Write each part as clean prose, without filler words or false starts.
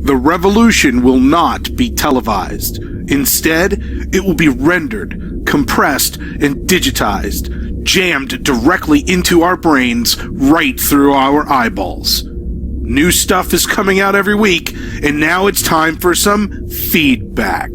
The revolution will not be televised. Instead, it will be rendered, compressed, and digitized, jammed directly into our brains, right through our eyeballs. New stuff is coming out every week, and now it's time for some feedback.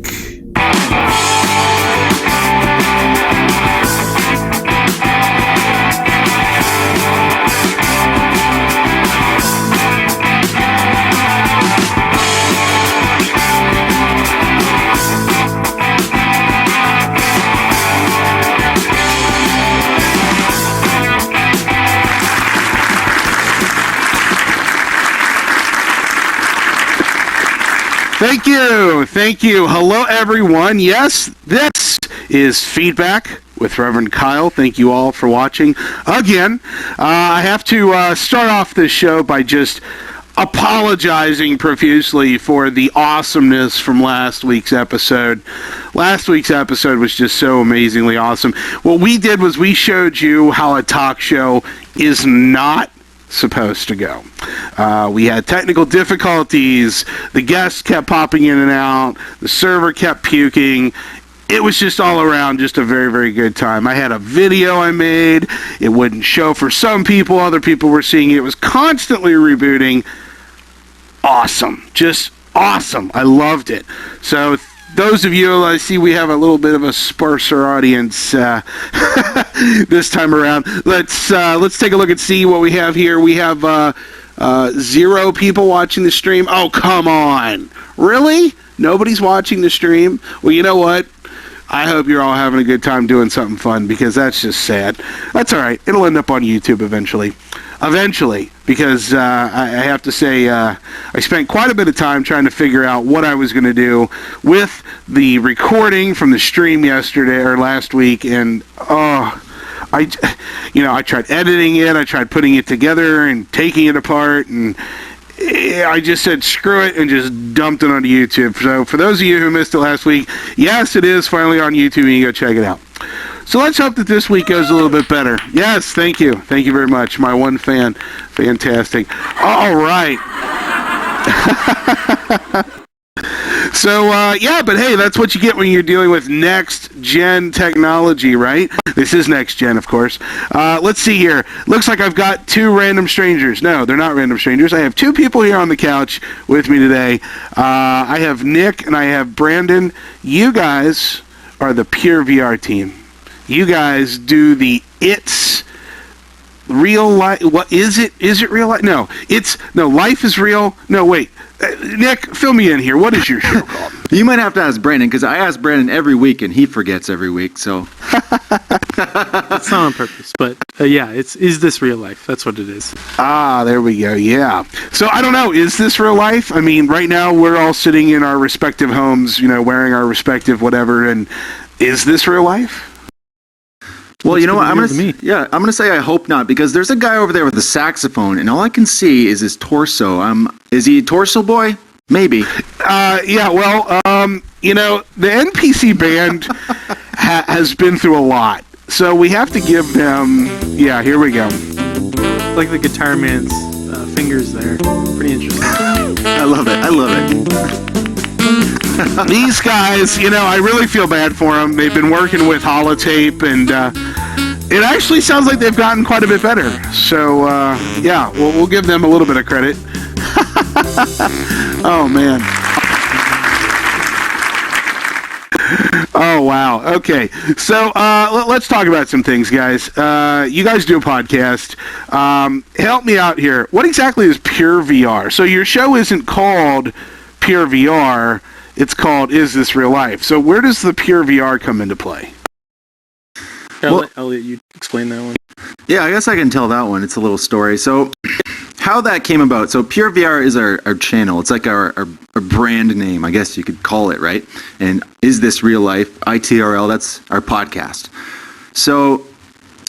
Thank you. Hello, everyone. Yes, this is Feedback with Reverend Kyle. Thank you all for watching. Again, I have to start off this show by just apologizing profusely for the awesomeness from last week's episode. Last week's episode was just so amazingly awesome. What we did was we showed you how a talk show is not supposed to go. We had technical difficulties. The guests kept popping in and out. The server kept puking. It was just all around just a very, very good time. I had a video I made. It wouldn't show for some people. Other people were seeing it. It was constantly rebooting. Awesome. Just awesome. I loved it. So those of you, I see we have a little bit of a sparser audience this time around. Let's take a look and see what we have here. We have 0 people watching the stream. Oh, come on. Really? Nobody's watching the stream? Well, you know what? I hope you're all having a good time doing something fun, because that's just sad. That's all right. It'll end up on YouTube eventually. Because I have to say, I spent quite a bit of time trying to figure out what I was going to do with the recording from the stream yesterday or last week, and I tried editing it, I tried putting it together and taking it apart, and I just said screw it and just dumped it onto YouTube. So for those of you who missed it last week, yes, it is finally on YouTube, and you go check it out. So let's hope that this week goes a little bit better. Yes, thank you. Thank you very much. My one fan. Fantastic. All right. So, but hey, that's what you get when you're dealing with next-gen technology, right? This is next-gen, of course. Let's see here. Looks like I've got 2 random strangers. No, they're not random strangers. I have 2 people here on the couch with me today. I have Nic and I have Brandon. You guys are the pureVR team. You guys do the It's Real Life. What is it? Is it real life? No, Life is Real. No, wait. Nic, fill me in here. What is your show called? You might have to ask Brandon, because I ask Brandon every week and he forgets every week. So it's not on purpose, but Is This Real Life? That's what it is. There we go. Yeah. So I don't know. Is this real life? I mean, right now we're all sitting in our respective homes, wearing our respective whatever. And is this real life? Well, you know what? I'm gonna say I hope not, because there's a guy over there with a saxophone, and all I can see is his torso. Is he a torso boy? Maybe. The NPC band has been through a lot, so we have to give them. Yeah, here we go. Like the guitar man's fingers there. Pretty interesting. I love it. These guys, I really feel bad for them. They've been working with holotape, and it actually sounds like they've gotten quite a bit better. So, we'll give them a little bit of credit. Oh, man. Oh, wow. Okay. So, let's talk about some things, guys. You guys do a podcast. Help me out here. What exactly is pureVR? So, your show isn't called pureVR. It's called Is This Real Life? So where does the pureVR come into play? I'll let you explain that one. Yeah, I guess I can tell that one. It's a little story. So how that came about. So pureVR is our channel. It's like our brand name, I guess you could call it, right? And Is This Real Life? ITRL, that's our podcast. So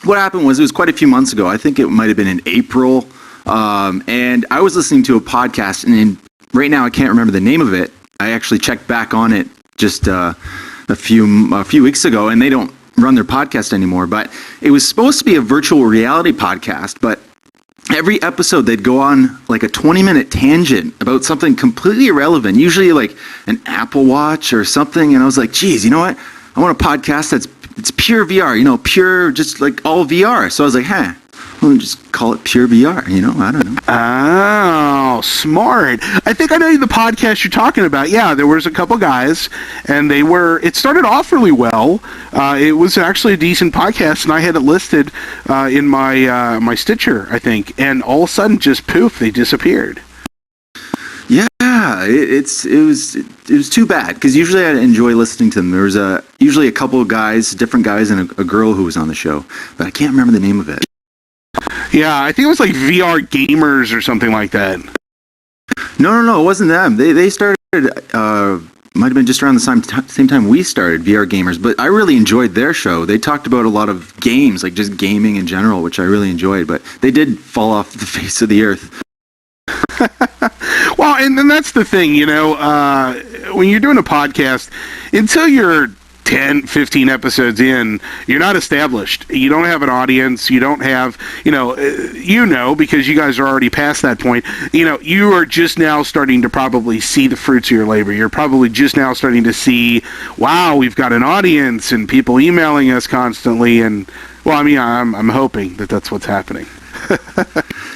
what happened was, it was quite a few months ago. I think it might have been in April. And I was listening to a podcast, and right now I can't remember the name of it. I actually checked back on it just a few weeks ago, and they don't run their podcast anymore. But it was supposed to be a virtual reality podcast, but every episode they'd go on like a 20-minute tangent about something completely irrelevant, usually like an Apple Watch or something. And I was like, geez, you know what? I want a podcast it's pure VR, pure, just like all VR. So I was like, we'll just call it pure VR, I don't know. Oh, smart. I think I know the podcast you're talking about. Yeah, there was a couple guys, and it started off really well. It was actually a decent podcast, and I had it listed in my Stitcher, I think, and all of a sudden, just poof, they disappeared. Yeah, it was too bad, because usually I enjoy listening to them. There was usually a couple of guys, different guys, and a girl who was on the show, but I can't remember the name of it. Yeah, I think it was like VR Gamers or something like that. No, it wasn't them. They started, might have been just around the same time we started, VR Gamers, but I really enjoyed their show. They talked about a lot of games, like just gaming in general, which I really enjoyed, but they did fall off the face of the earth. Well, and that's the thing, when you're doing a podcast, until you're 10, 15 episodes in, you're not established. You don't have an audience. You don't have, because you guys are already past that point. You are just now starting to probably see the fruits of your labor. You're probably just now starting to see, wow, we've got an audience and people emailing us constantly. And, well, I mean, I'm hoping that that's what's happening.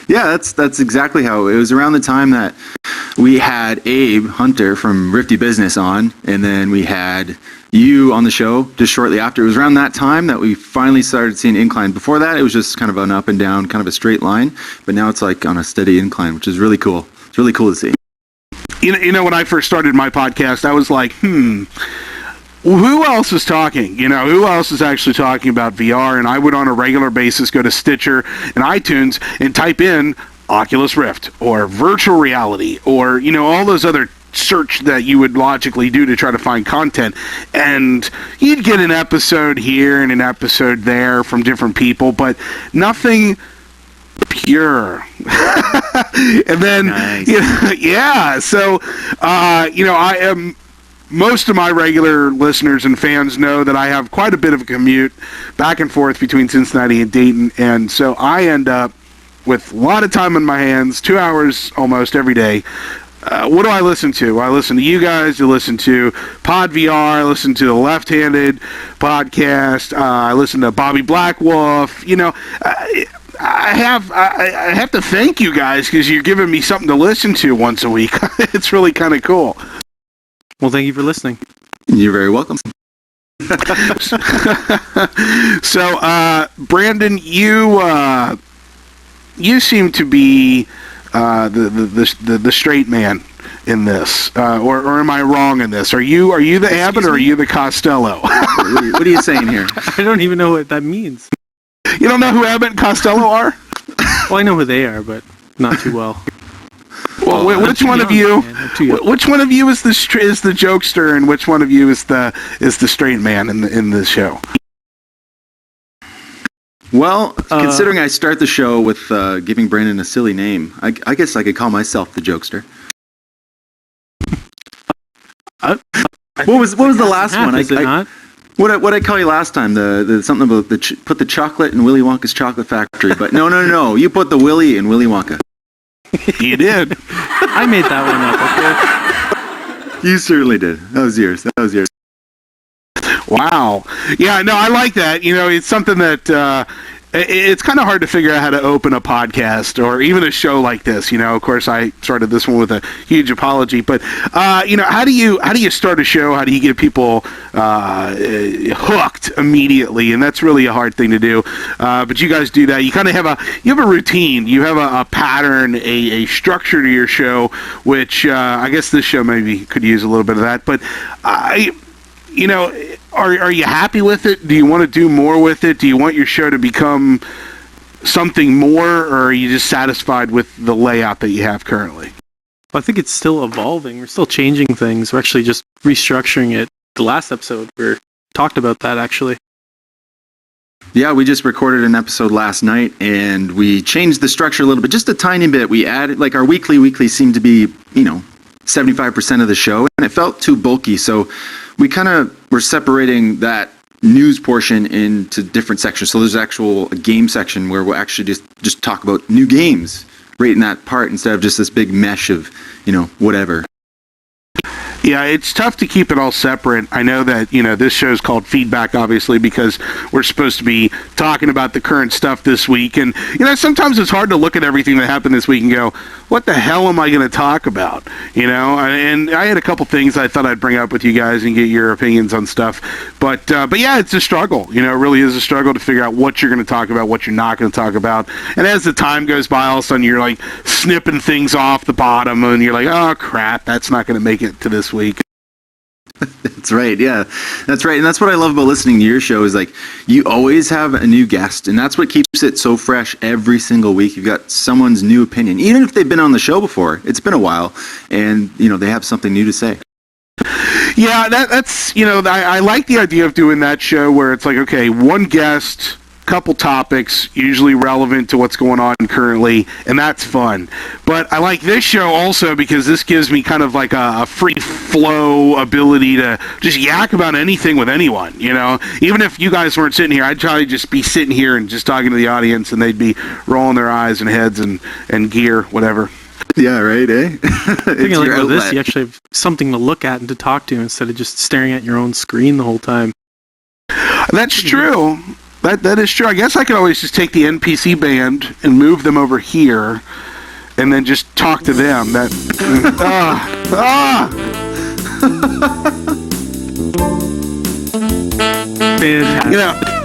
Yeah, that's exactly how it was. Around the time that we had Abe Hunter from Rifty Business on, and then we had you on the show just shortly after. It was around that time that we finally started seeing incline. Before that, it was just kind of an up and down, kind of a straight line, but now it's like on a steady incline, which is really cool. It's really cool to see. When I first started my podcast, I was like, who else is talking? Who else is actually talking about VR? And I would on a regular basis go to Stitcher and iTunes and type in Oculus Rift or virtual reality or, all those other search that you would logically do to try to find content. And you'd get an episode here and an episode there from different people, but nothing pure. And then, nice. Yeah. So, I am... Most of my regular listeners and fans know that I have quite a bit of a commute back and forth between Cincinnati and Dayton, and so I end up with a lot of time on my hands, 2 hours almost every day. What do I listen to? I listen to you guys. I listen to pureVR. I listen to the Left-Handed podcast. I listen to Bobby Blackwolf. I have to thank you guys because you're giving me something to listen to once a week. It's really kind of cool. Well, thank you for listening. You're very welcome. So, Brandon, you seem to be the straight man in this, or am I wrong in this? Are you the Abbott or are you the Costello? What are you saying here? I don't even know what that means. You don't know who Abbott and Costello are? Well, I know who they are, but not too well. Well, which one of you? Which one of you is the jokester, and which one of you is the straight man in the show? Well, considering I start the show with giving Brandon a silly name, I guess I could call myself the jokester. What was the last one? Is it not? What I call you last time? The something about put the chocolate in Willy Wonka's chocolate factory, but no, you put the Willy in Willy Wonka. You did. I made that one up. Okay. You certainly did. That was yours. Wow. Yeah, no, I like that. It's something that it's kind of hard to figure out how to open a podcast or even a show like this. Of course, I started this one with a huge apology, but how do you start a show? How do you get people hooked immediately? And that's really a hard thing to do. But you guys do that. You kind of have a routine. You have a pattern, a structure to your show, which I guess this show maybe could use a little bit of that. But are you happy with it? Do you want to do more with it? Do you want your show to become something more, or are you just satisfied with the layout that you have currently? Well, I think it's still evolving. We're still changing things. We're actually just restructuring it. The last episode, we talked about that, actually. Yeah, we just recorded an episode last night, and we changed the structure a little bit, just a tiny bit. We added, like, our weekly seemed to be, 75% of the show, and it felt too bulky, so we kind of were separating that news portion into different sections. So there's actual game section where we'll actually just talk about new games right in that part instead of just this big mesh of, whatever. Yeah, it's tough to keep it all separate. I know that, this show's called Feedback, obviously, because we're supposed to be talking about the current stuff this week. And, sometimes it's hard to look at everything that happened this week and go, what the hell am I going to talk about? And I had a couple things I thought I'd bring up with you guys and get your opinions on stuff. But yeah, it's a struggle. It really is a struggle to figure out what you're going to talk about, what you're not going to talk about. And as the time goes by, all of a sudden you're like snipping things off the bottom and you're like, oh, crap, that's not going to make it to this week. That's right. Yeah, that's right. And that's what I love about listening to your show is like you always have a new guest, and that's what keeps it so fresh every single week. You've got someone's new opinion, even if they've been on the show before. It's been a while, and they have something new to say. Yeah, that's I like the idea of doing that show where it's like, okay, one guest, couple topics, usually relevant to what's going on currently, and that's fun. But I like this show also because this gives me kind of like a free flow ability to just yak about anything with anyone, Even if you guys weren't sitting here, I'd probably just be sitting here and just talking to the audience, and they'd be rolling their eyes and heads and gear, whatever. Yeah, right, eh? Thinking like with this, you actually have something to look at and to talk to instead of just staring at your own screen the whole time. That's true. That is true. I guess I could always just take the NPC band and move them over here, and then just talk to them.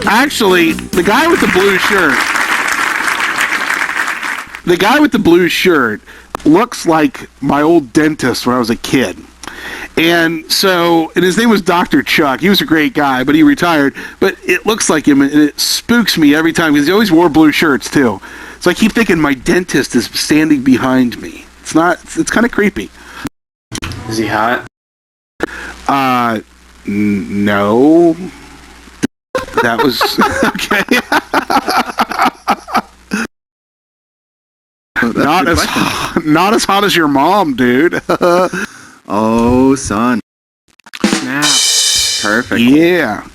Actually, the guy with the blue shirt looks like my old dentist when I was a kid. And his name was Dr. Chuck. He was a great guy, but he retired. But it looks like him, and it spooks me every time because he always wore blue shirts too. So I keep thinking my dentist is standing behind me. It's not. It's kind of creepy. Is he hot? No. That was okay. Not as hot as your mom, dude. Oh, son. Snap. Perfect. Yeah.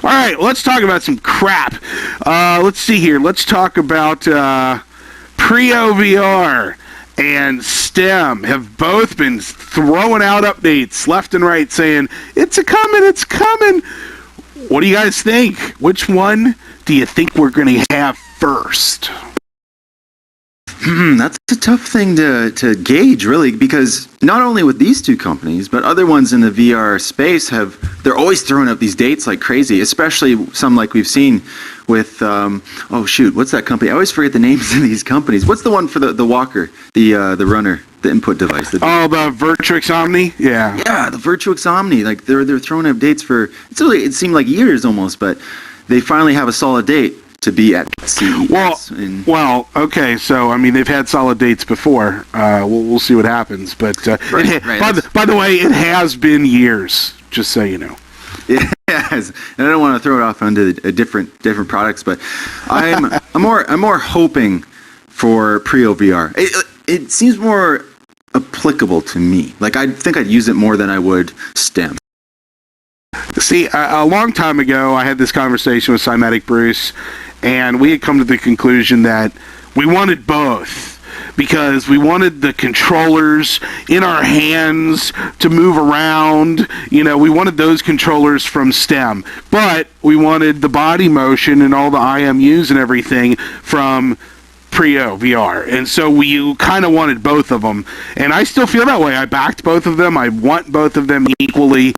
All right, let's talk about some crap. Let's see here. Let's talk about pureVR and STEM have both been throwing out updates left and right saying, it's coming. What do you guys think? Which one do you think we're going to have first? That's a tough thing to gauge, really, because not only with these two companies, but other ones in the VR space they're always throwing up these dates like crazy, especially some like we've seen with, what's that company? I always forget the names of these companies. What's the one for the walker, the runner, the input device? The Virtuix Omni? Yeah. Yeah, the Virtuix Omni. Like, they're throwing up dates for, it seemed like years almost, but they finally have a solid date to be at CES. Well, okay. So I mean, they've had solid dates before. We'll see what happens. But by the way, it has been years. Just so you know. It has. And I don't want to throw it off onto different products, but I'm more hoping for pureVR. It seems more applicable to me. Like I think I'd use it more than I would STEM. See, a long time ago, I had this conversation with Cymatic Bruce, and we had come to the conclusion that we wanted both because we wanted the controllers in our hands to move around. We wanted those controllers from STEM, but we wanted the body motion and all the IMUs and everything from pureVR, and so we kind of wanted both of them, and I still feel that way. I backed both of them. I want both of them equally.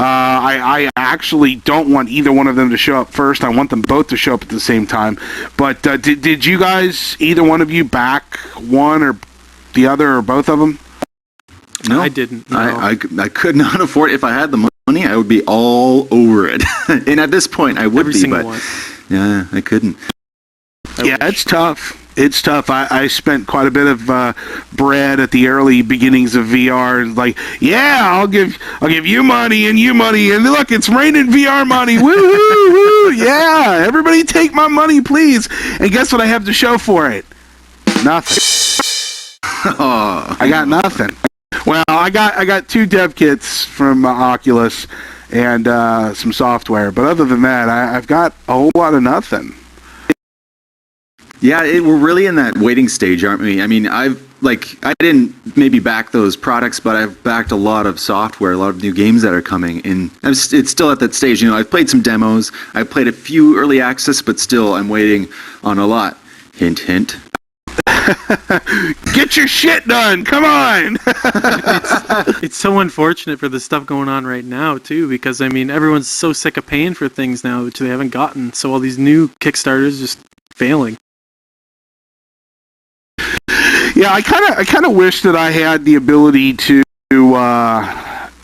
I actually don't want either one of them to show up first. I want them both to show up at the same time. But did you guys, either one of you, back one or the other or both of them? No, I didn't. No. I could not afford it. If I had the money, I would be all over it. And at this point, I would Every be, single but one. Yeah, I couldn't. It's tough. It's tough. I spent quite a bit of bread at the early beginnings of VR. Like, yeah, I'll give you money, and look, it's raining VR money. Woo woo! Yeah, everybody take my money, please. And guess what I have to show for it? Nothing. I got nothing. Well, I got 2 dev kits from Oculus, and some software. But other than that, I've got a whole lot of nothing. Yeah, we're really in that waiting stage, aren't we? I mean, I didn't maybe back those products, but I've backed a lot of software, a lot of new games that are coming, and it's still at that stage. I've played some demos, I've played a few early access, but still I'm waiting on a lot. Hint, hint. Get your shit done, come on! It's so unfortunate for the stuff going on right now, too, because, everyone's so sick of paying for things now, which they haven't gotten, so all these new Kickstarters just failing. Yeah, I kind of wish that I had the ability to.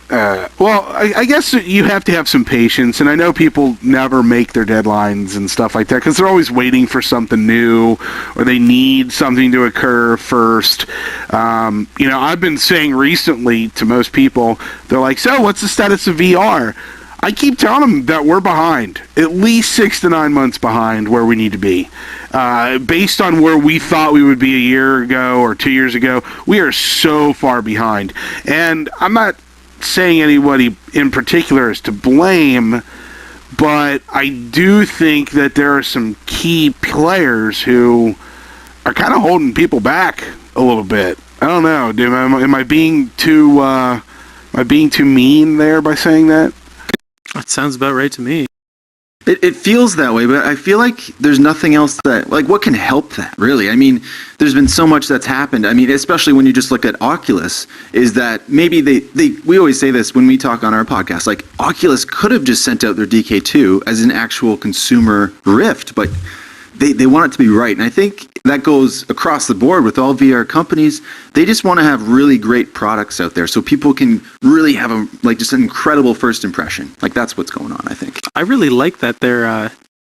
I guess you have to have some patience, and I know people never make their deadlines and stuff like that because they're always waiting for something new, or they need something to occur first. I've been saying recently to most people, they're like, "So, what's the status of VR?" I keep telling them that we're behind, at least 6 to 9 months behind where we need to be. Based on where we thought we would be a year ago or 2 years ago, we are so far behind. And I'm not saying anybody in particular is to blame, but I do think that there are some key players who are kind of holding people back a little bit. I don't know. Am I being too mean there by saying that? That sounds about right to me. It feels that way, but I feel like there's nothing else that, what can help that, really? There's been so much that's happened. Especially when you just look at Oculus, is that maybe we always say this when we talk on our podcast, Oculus could have just sent out their DK2 as an actual consumer Rift, but they want it to be right. And I think that goes across the board with all VR companies. They just want to have really great products out there so people can really have just an incredible first impression. That's what's going on, I think. I really like that they're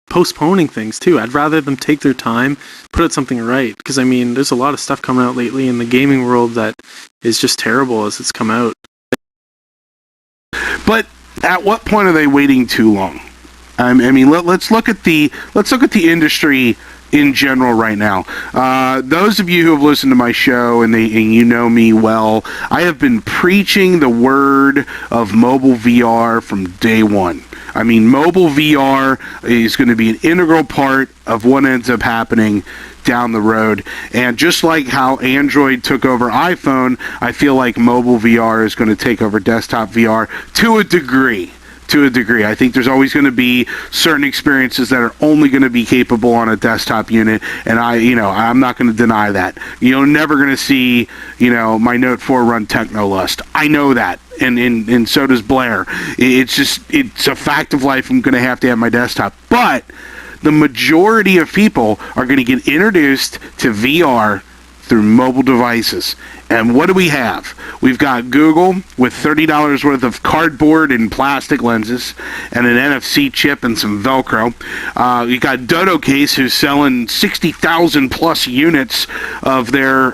postponing things too. I'd rather them take their time, put out something right. Because there's a lot of stuff coming out lately in the gaming world that is just terrible as it's come out. But at what point are they waiting too long? Let's look at the industry in general right now. Those of you who have listened to my show and you know me well, I have been preaching the word of mobile VR from day one. Mobile VR is going to be an integral part of what ends up happening down the road. And just like how Android took over iPhone, I feel like mobile VR is going to take over desktop VR to a degree. I think there's always going to be certain experiences that are only going to be capable on a desktop unit, and I'm not going to deny that. You're never going to see, my Note 4 run Technolust. I know that, and so does Blair. It's a fact of life. I'm going to have my desktop, but the majority of people are going to get introduced to VR through mobile devices. And what do we have? We've got Google with $30 worth of cardboard and plastic lenses and an NFC chip and some Velcro. You got Dodo Case, who's selling 60,000 plus units of their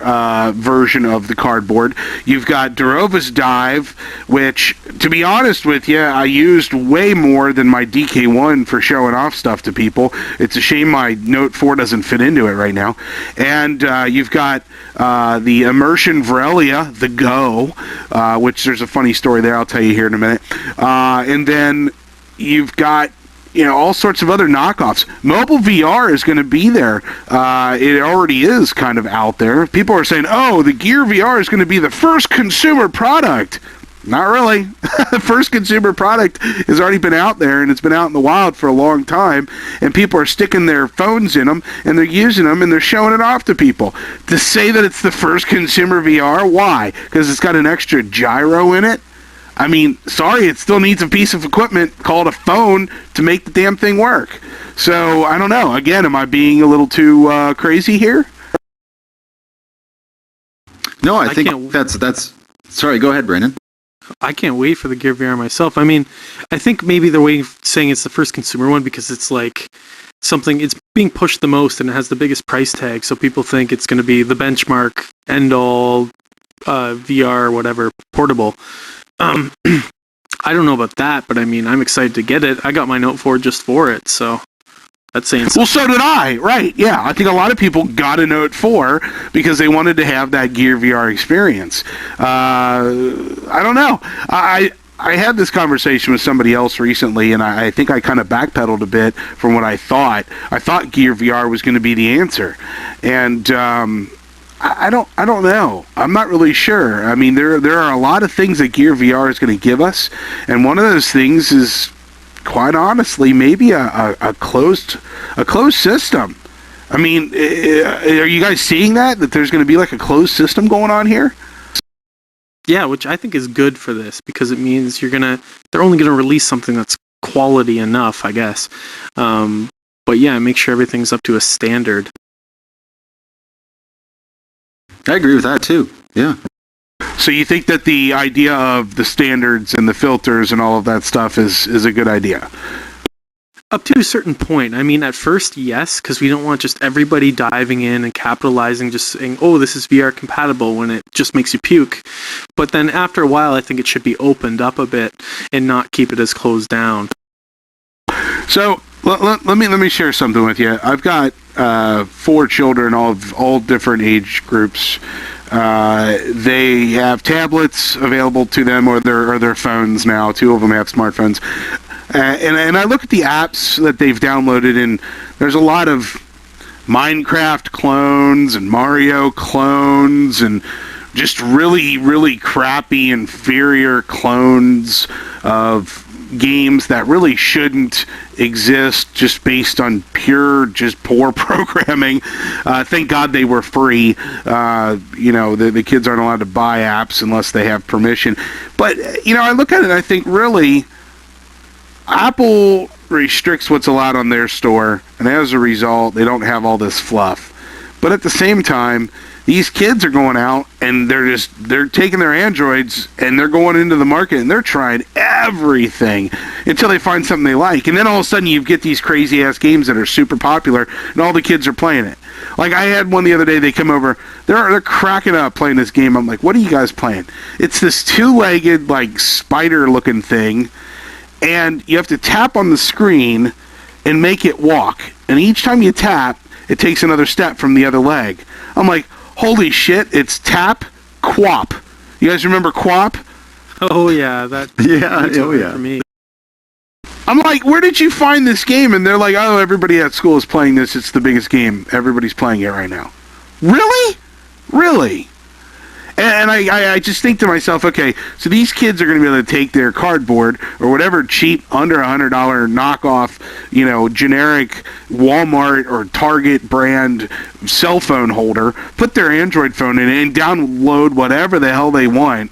version of the cardboard. You've got Durova's Dive, which, to be honest with you, I used way more than my DK1 for showing off stuff to people. It's a shame my Note 4 doesn't fit into it right now. And you've got the Immersion Varelia, the Go, which there's a funny story there I'll tell you here in a minute. And then you've got all sorts of other knockoffs. Mobile VR is going to be there. It already is kind of out there. People are saying, oh, the Gear VR is going to be the first consumer product. Not really. The first consumer product has already been out there, and it's been out in the wild for a long time, and people are sticking their phones in them, and they're using them, and they're showing it off to people. To say that it's the first consumer VR, why? Because it's got an extra gyro in it? Sorry, it still needs a piece of equipment called a phone to make the damn thing work. So, I don't know. Again, am I being a little too crazy here? No, I think that's... Sorry, go ahead, Brandon. I can't wait for the Gear VR myself. I think maybe they're saying it's the first consumer one because it's something, it's being pushed the most and it has the biggest price tag, so people think it's going to be the benchmark, end-all, VR, whatever, portable. I don't know about that, but I'm excited to get it. I got my Note 4 just for it, so that's saying something. Well, so did I, right, yeah. I think a lot of people got a Note 4 because they wanted to have that Gear VR experience. I don't know. I had this conversation with somebody else recently, and I think I kind of backpedaled a bit from what I thought. I thought Gear VR was going to be the answer, and I don't know. I'm not really sure. I mean, there are a lot of things that Gear VR is going to give us, and one of those things is, quite honestly, maybe a closed system. I mean, are you guys seeing that there's going to be like a closed system going on here? Yeah, which I think is good for this, because it means they're only gonna release something that's quality enough, I guess. But yeah, make sure everything's up to a standard. I agree with that too. Yeah. So you think that the idea of the standards and the filters and all of that stuff is a good idea? Up to a certain point. I mean, at first, yes, because we don't want just everybody diving in and capitalizing, just saying, oh, this is VR compatible, when it just makes you puke. But then after a while, I think it should be opened up a bit and not keep it as closed down. So let me share something with you. I've got 4 children, all different age groups. They have tablets available to them, or their phones now. 2 of them have smartphones. And I look at the apps that they've downloaded, and there's a lot of Minecraft clones and Mario clones and just really, really crappy, inferior clones of games that really shouldn't exist, just based on just poor programming. Thank God they were free. The kids aren't allowed to buy apps unless they have permission. But, I look at it and I think, really, Apple restricts what's allowed on their store, and as a result, they don't have all this fluff. But at the same time, these kids are going out and they're taking their Androids and they're going into the market and they're trying everything until they find something they like. And then all of a sudden you get these crazy ass games that are super popular and all the kids are playing it. Like, I had one the other day, they come over, they're cracking up playing this game. I'm like, what are you guys playing? It's this 2-legged, like, spider looking thing, and you have to tap on the screen and make it walk. And each time you tap, it takes another step from the other leg. I'm like, holy shit, it's tap, quap. You guys remember quap? Oh yeah, that. Yeah, oh yeah. For me. I'm like, where did you find this game? And they're like, oh, everybody at school is playing this. It's the biggest game. Everybody's playing it right now. Really? Really? And I just think to myself, okay, so these kids are going to be able to take their cardboard or whatever cheap, under $100 knockoff, generic Walmart or Target brand cell phone holder, put their Android phone in it, and download whatever the hell they want.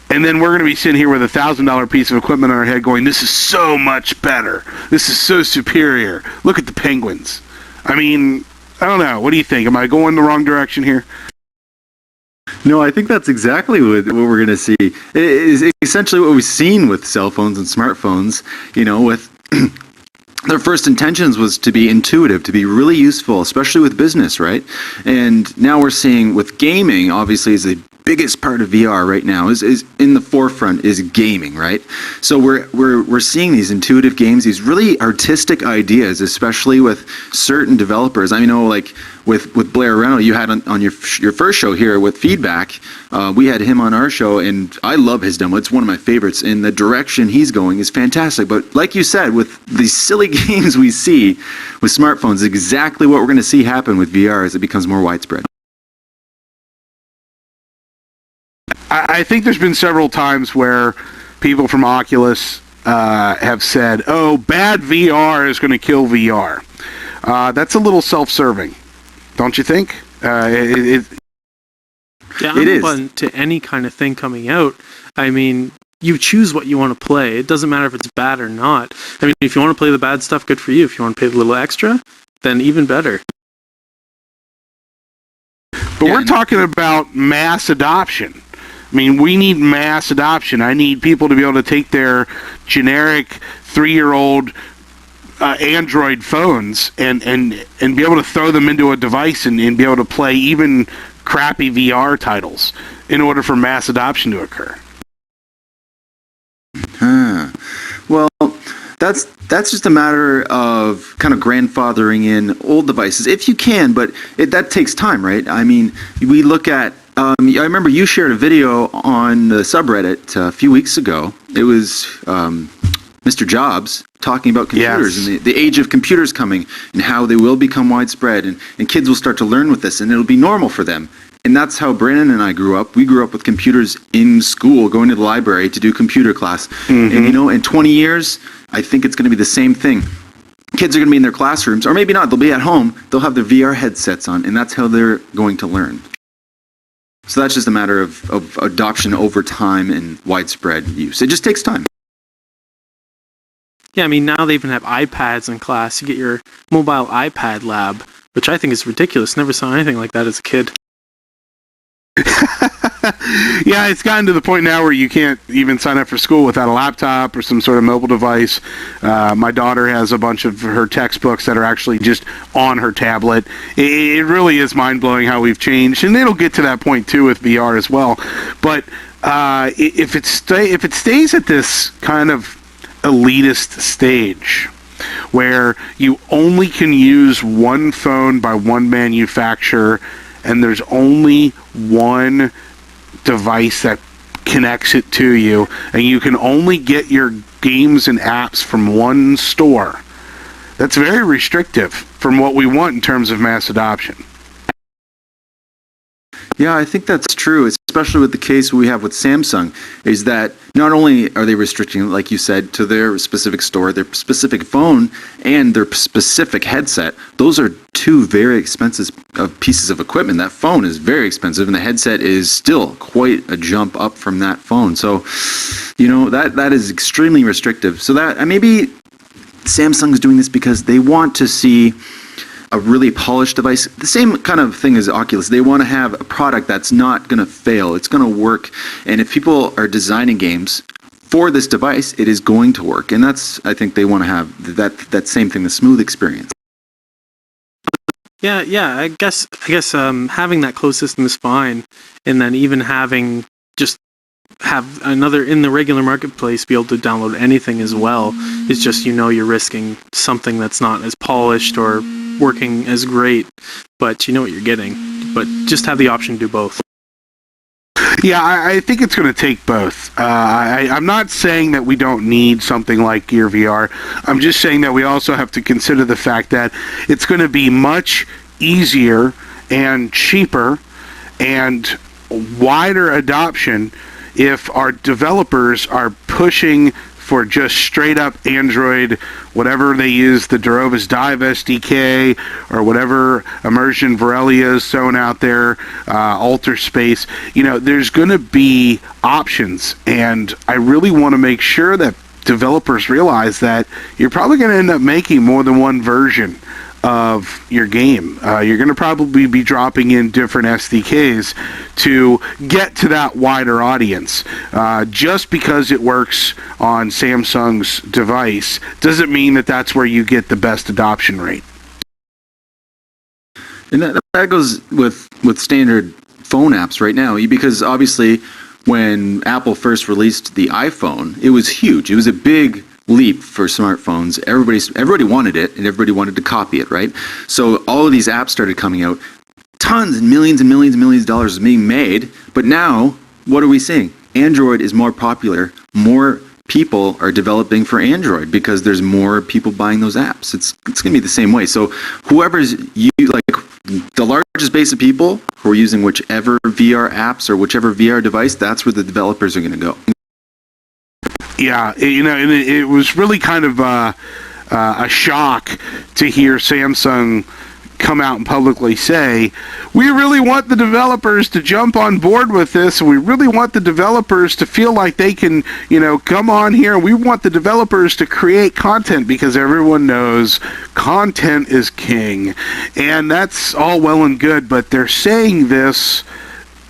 And then we're going to be sitting here with a $1,000 piece of equipment on our head going, this is so much better. This is so superior. Look at the penguins. I mean, I don't know. What do you think? Am I going the wrong direction here? No, I think that's exactly what we're going to see. It is essentially what we've seen with cell phones and smartphones, with their first intentions was to be intuitive, to be really useful, especially with business, right? And now we're seeing with gaming, obviously, is the biggest part of VR right now is in the forefront is gaming, right? So we're seeing these intuitive games, these really artistic ideas, especially with certain developers. I know, like with Blair Reynolds, you had on your first show here with Feedback, we had him on our show, and I love his demo. It's one of my favorites, and the direction he's going is fantastic. But like you said, with these silly games we see with smartphones, exactly what we're going to see happen with VR as it becomes more widespread. I think there's been several times where people from Oculus have said, oh, bad VR is going to kill VR. That's a little self-serving, don't you think? Yeah, I'm open to any kind of thing coming out. I mean, you choose what you want to play. It doesn't matter if it's bad or not. I mean, if you want to play the bad stuff, good for you. If you want to pay a little extra, then even better. But we're talking about mass adoption. I mean, we need mass adoption. I need people to be able to take their generic 3-year-old Android phones and be able to throw them into a device and be able to play even crappy VR titles in order for mass adoption to occur. Well, that's just a matter of kind of grandfathering in old devices, if you can, but that takes time, right? I mean, we look at Yeah, I remember you shared a video on the subreddit a few weeks ago. It was Mr. Jobs talking about computers and the age of computers coming and how they will become widespread and kids will start to learn with this and it'll be normal for them. And that's how Brandon and I grew up. We grew up with computers in school, going to the library to do computer class. And in 20 years, I think it's going to be the same thing. Kids are going to be in their classrooms, or maybe not, they'll be at home, they'll have their VR headsets on, and that's how they're going to learn. So that's just a matter of adoption over time and widespread use. It just takes time. Yeah, I mean, now they even have iPads in class. You get your mobile iPad lab, which I think is ridiculous. Never saw anything like that as a kid. Yeah, it's gotten to the point now where you can't even sign up for school without a laptop or some sort of mobile device. My daughter has a bunch of her textbooks that are actually just on her tablet. It really is mind-blowing how we've changed, and it'll get to that point too with VR as well. But if it stays at this kind of elitist stage where you only can use one phone by one manufacturer and there's only one device that connects it to you, and you can only get your games and apps from one store, that's very restrictive from what we want in terms of mass adoption. Yeah, I think that's true, especially with the case we have with Samsung, is that not only are they restricting, like you said, to their specific store, their specific phone, and their specific headset. Those are two very expensive pieces of equipment. That phone is very expensive, and the headset is still quite a jump up from that phone. So, that is extremely restrictive. So that maybe Samsung is doing this because they want to see a really polished device. The same kind of thing as Oculus. They want to have a product that's not going to fail. It's going to work. And if people are designing games for this device, it is going to work. And I think they want to have that same thing, the smooth experience. Yeah. I guess having that closed system is fine, and then even having just have another in the regular marketplace be able to download anything as well is just you're risking something that's not as polished or working as great, but you know what you're getting. But just have the option to do both. Yeah, I think it's going to take both. I'm not saying that we don't need something like Gear VR. I'm just saying that we also have to consider the fact that it's going to be much easier and cheaper and wider adoption if our developers are pushing for just straight up Android, whatever they use, the Durova's Dive SDK or whatever Immersion Virelia is thrown out there, Alter Space. There's going to be options, and I really want to make sure that developers realize that you're probably going to end up making more than one version of your game. You're going to probably be dropping in different SDKs to get to that wider audience. Just because it works on Samsung's device doesn't mean that that's where you get the best adoption rate. And that goes with standard phone apps right now, because obviously when Apple first released the iPhone, it was huge. It was a big leap for smartphones. Everybody wanted it, and everybody wanted to copy it, right? So all of these apps started coming out. Tons and millions and millions and millions of dollars being made. But now, what are we seeing? Android is more popular. More people are developing for Android because there's more people buying those apps. It's going to be the same way. So whoever's the largest base of people who are using whichever VR apps or whichever VR device, that's where the developers are going to go. Yeah, and it was really kind of a shock to hear Samsung come out and publicly say, we really want the developers to jump on board with this, and we really want the developers to feel like they can, come on here. We want the developers to create content because everyone knows content is king. And that's all well and good, but they're saying this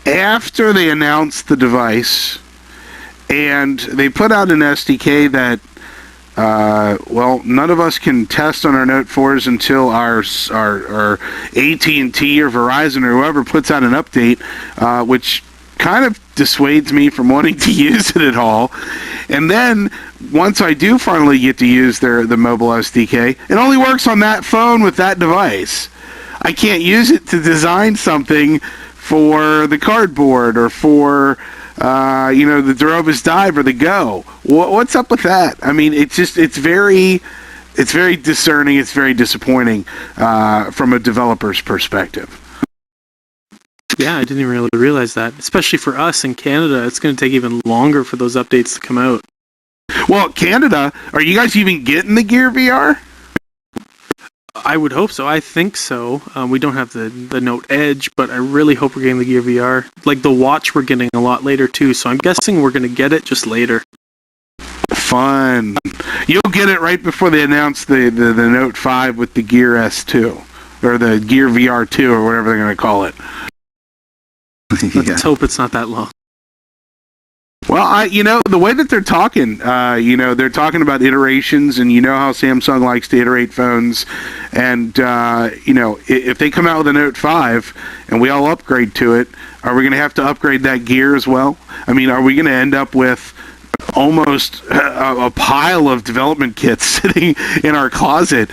after they announced the device, and they put out an SDK that none of us can test on our Note 4s until our AT&T or Verizon or whoever puts out an update, which kind of dissuades me from wanting to use it at all. And then once I do finally get to use the mobile SDK, it only works on that phone with that device. I can't use it to design something for the cardboard or for the Durovis Dive or the Go. What's up with that? I mean, it's very discerning. It's very disappointing from a developer's perspective. Yeah, I didn't even really realize that. Especially for us in Canada, it's going to take even longer for those updates to come out. Well, Canada, are you guys even getting the Gear VR? I would hope so. I think so. We don't have the Note Edge, but I really hope we're getting the Gear VR. Like the watch, we're getting a lot later too, so I'm guessing we're going to get it just later. Fun. You'll get it right before they announce the Note 5 with the Gear S2, or the Gear VR 2, or whatever they're going to call it. Let's hope it's not that long. Well, the way that they're talking, they're talking about iterations, and you know how Samsung likes to iterate phones, and, if they come out with a Note 5 and we all upgrade to it, are we going to have to upgrade that Gear as well? I mean, are we going to end up with almost a pile of development kits sitting in our closet,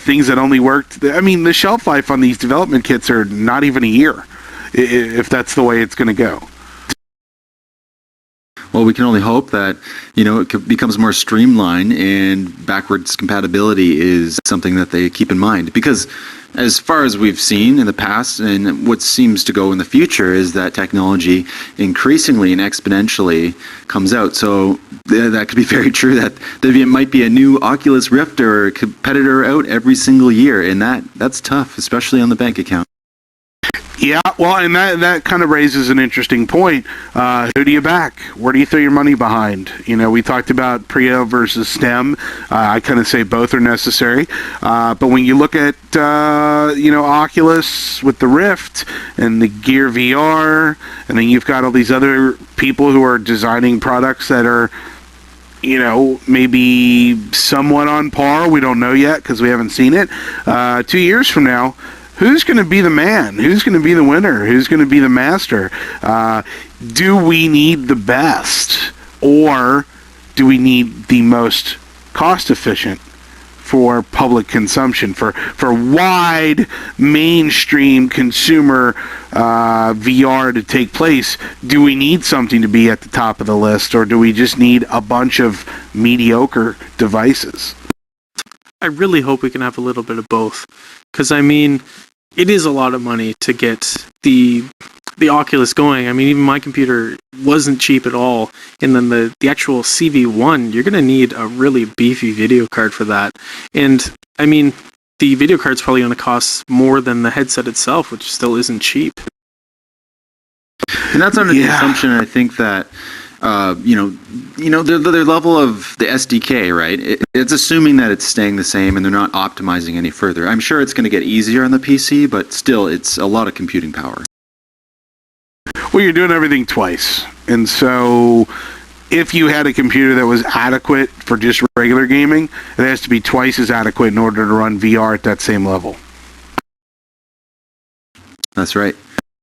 things that only worked? I mean, the shelf life on these development kits are not even a year, if that's the way it's going to go. Well, we can only hope that, it becomes more streamlined and backwards compatibility is something that they keep in mind. Because as far as we've seen in the past and what seems to go in the future is that technology increasingly and exponentially comes out. So that could be very true that there might be a new Oculus Rift or competitor out every single year. And that's tough, especially on the bank account. Yeah, well, and that kind of raises an interesting point. Who do you back? Where do you throw your money behind? We talked about Prio versus STEM. I kind of say both are necessary. But when you look at, Oculus with the Rift and the Gear VR, and then you've got all these other people who are designing products that are, maybe somewhat on par. We don't know yet because we haven't seen it. 2 years from now, who's going to be the man? Who's going to be the winner? Who's going to be the master? Do we need the best? Or do we need the most cost-efficient for public consumption, for wide mainstream consumer VR to take place? Do we need something to be at the top of the list, or do we just need a bunch of mediocre devices? I really hope we can have a little bit of both. Because, I mean, it is a lot of money to get the Oculus going. I mean, even my computer wasn't cheap at all. And then the actual CV1, you're going to need a really beefy video card for that. And, I mean, the video card's probably going to cost more than the headset itself, which still isn't cheap. And that's under the assumption, I think, that their level of the SDK, right? It's assuming that it's staying the same and they're not optimizing any further. I'm sure it's going to get easier on the PC, but still, it's a lot of computing power. Well, you're doing everything twice. And so if you had a computer that was adequate for just regular gaming, it has to be twice as adequate in order to run VR at that same level. That's right.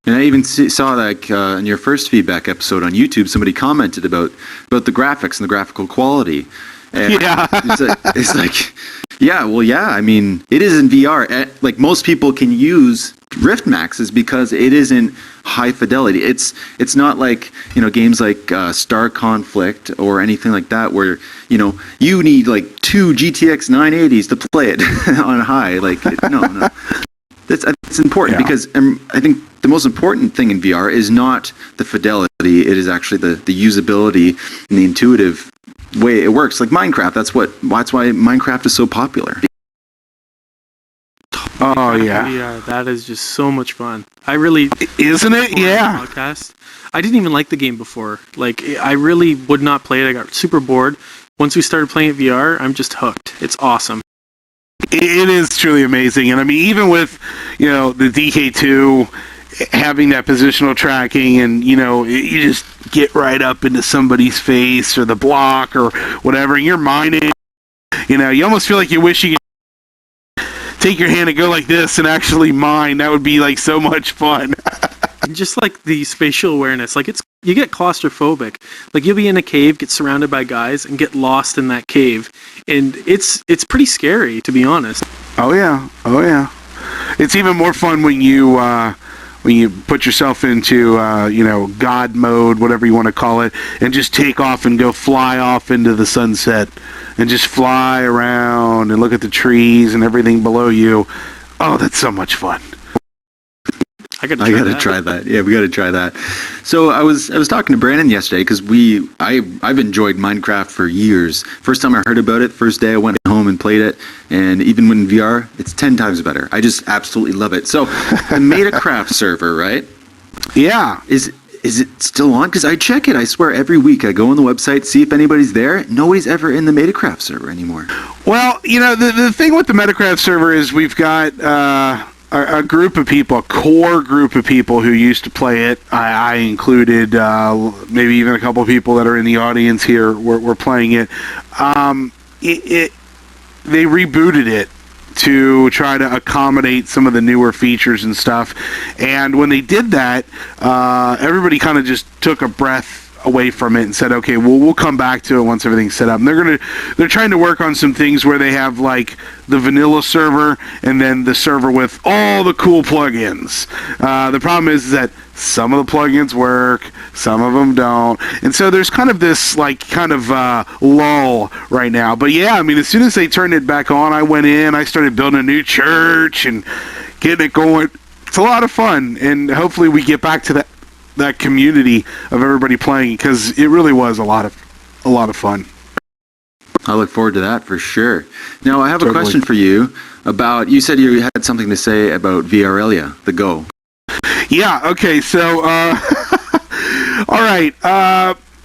And I even saw that in your first feedback episode on YouTube, somebody commented about the graphics and the graphical quality. And yeah. It's like, I mean, it is in VR. Like, most people can use Rift Maxes because it isn't high fidelity. It's not like, games like Star Conflict or anything like that where, you need like 2 GTX 980s to play it on high. Like, no. It's important because I think the most important thing in VR is not the fidelity. It is actually the usability and the intuitive way it works. Like Minecraft, that's why Minecraft is so popular. Oh yeah. Yeah, that is just so much fun. Isn't it? Yeah. Podcast. I didn't even like the game before. Like, I really would not play it. I got super bored. Once we started playing it VR, I'm just hooked. It's awesome. It is truly amazing. And I mean, even with, the DK2 having that positional tracking and, you just get right up into somebody's face or the block or whatever, and you're mining, you almost feel like you wish you could take your hand and go like this and actually mine. That would be like so much fun. Just like the spatial awareness, like you get claustrophobic. Like, you'll be in a cave, get surrounded by guys, and get lost in that cave, and it's pretty scary, to be honest. Oh yeah. It's even more fun when you when you put yourself into God mode, whatever you want to call it, and just take off and go fly off into the sunset and just fly around and look at the trees and everything below you. Oh, that's so much fun. I gotta try that. Yeah, we gotta try that. So I was talking to Brandon yesterday because I've enjoyed Minecraft for years. First time I heard about it, first day I went home and played it, and even when in VR, it's 10 times better. I just absolutely love it. So I made a craft server, right? Yeah. Is it still on? Because I check it. I swear every week I go on the website, see if anybody's there. Nobody's ever in the Metacraft server anymore. Well, the thing with the Metacraft server is we've got a group of people, a core group of people who used to play it. I included maybe even a couple of people that are in the audience here were playing it. They rebooted it to try to accommodate some of the newer features and stuff. And when they did that, everybody kind of just took a breath away from it and said, okay, we'll come back to it once everything's set up. And they're trying to work on some things where they have like the vanilla server and then the server with all the cool plugins. The problem is that some of the plugins work, some of them don't. And so there's kind of this lull right now. But yeah, I mean, as soon as they turned it back on, I went in, I started building a new church and getting it going. It's a lot of fun, and hopefully we get back to that community of everybody playing, because it really was a lot of fun. I look forward to that for sure. Now I have a question for you about, you said you had something to say about VRelia, the Go. Yeah, okay, so all right,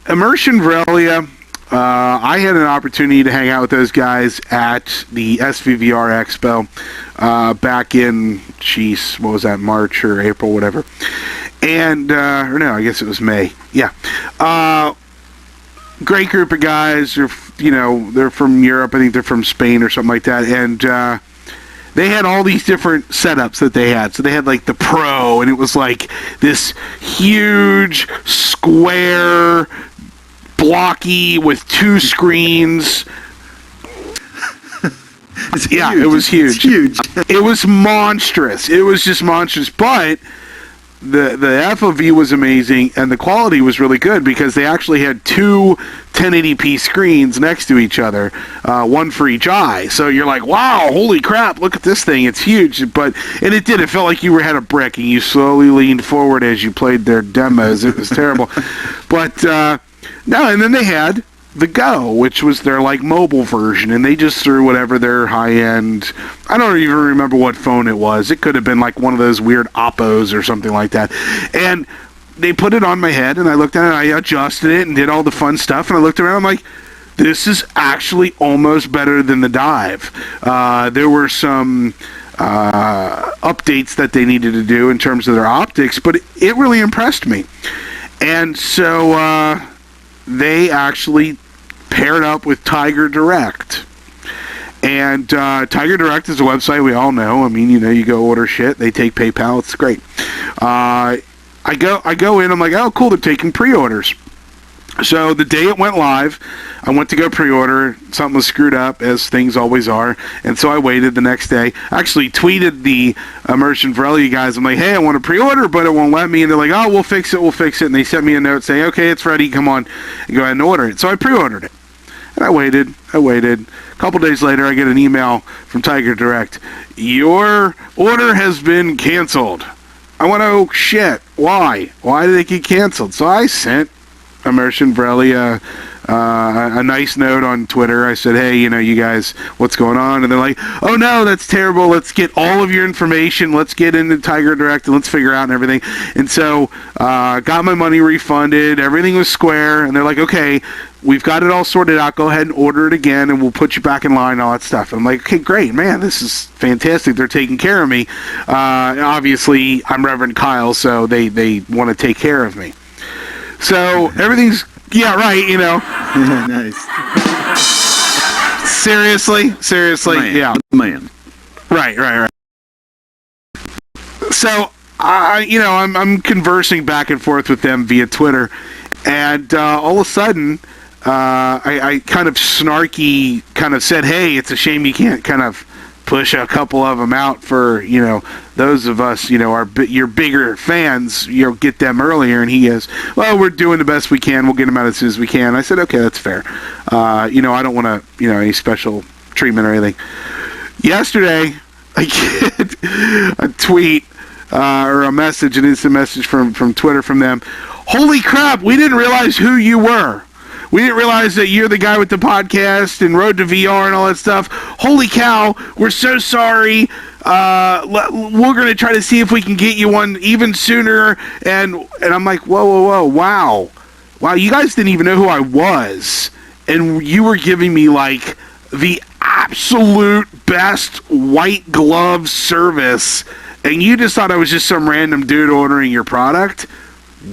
Immersion Verelia, I had an opportunity to hang out with those guys at the SVVR Expo back in, what was that, March or April, whatever. And, or no, I guess it was May. Yeah. Great group of guys. They're from Europe. I think they're from Spain or something like that. And they had all these different setups that they had. So they had like the Pro, and it was like this huge square blocky with 2 screens. Yeah, it was huge. It's huge. It was monstrous. It was just monstrous. But the FOV was amazing, and the quality was really good because they actually had 2 1080p screens next to each other, one for each eye. So you're like, wow, holy crap, look at this thing, it's huge. And it felt like you had a brick, and you slowly leaned forward as you played their demos. It was terrible. But no, and then they had the Go, which was their like mobile version, and they just threw whatever their high-end, I don't even remember what phone it was. It could have been like one of those weird Oppos or something like that. And they put it on my head, and I looked at it, and I adjusted it and did all the fun stuff, and I looked around, I'm like, this is actually almost better than the Dive. There were some updates that they needed to do in terms of their optics, but it really impressed me. And so they actually paired up with Tiger Direct. And Tiger Direct is a website we all know. I mean, you go order shit, they take PayPal, it's great. I go in, I'm like, oh cool, they're taking pre-orders. So the day it went live, I went to go pre-order. Something was screwed up, as things always are. And so I waited the next day. I actually tweeted the Immersion Verelia guys. I'm like, hey, I want to pre-order, but it won't let me. And they're like, oh, we'll fix it. And they sent me a note saying, okay, it's ready. Come on, and go ahead and order it. So I pre-ordered it. And I waited. A couple days later, I get an email from Tiger Direct. Your order has been canceled. I went, oh, shit. Why? Why did it get canceled? So I sent Immersion Verelia a nice note on Twitter. I said, hey, you guys, what's going on? And they're like, oh no, that's terrible, let's get all of your information, let's get into Tiger Direct and let's figure out and everything. And so got my money refunded, everything was square, and they're like, okay, we've got it all sorted out, go ahead and order it again and we'll put you back in line, all that stuff. And I'm like, okay, great, man, this is fantastic, they're taking care of me. Obviously I'm Reverend Kyle, so they want to take care of me. So everything's, yeah, right, Nice. Seriously, yeah. Man. Right. So, I'm conversing back and forth with them via Twitter, and all of a sudden, I kind of snarky kind of said, hey, it's a shame you can't kind of push a couple of them out for, those of us, your bigger fans, get them earlier. And he goes, well, we're doing the best we can. We'll get them out as soon as we can. I said, okay, that's fair. I don't want to, any special treatment or anything. Yesterday, I get a tweet or a message, an instant message from Twitter from them. Holy crap, we didn't realize who you were. We didn't realize that you're the guy with the podcast and Road to VR and all that stuff. Holy cow, we're so sorry. We're going to try to see if we can get you one even sooner. And I'm like, whoa, wow. Wow, you guys didn't even know who I was. And you were giving me, like, the absolute best white glove service. And you just thought I was just some random dude ordering your product?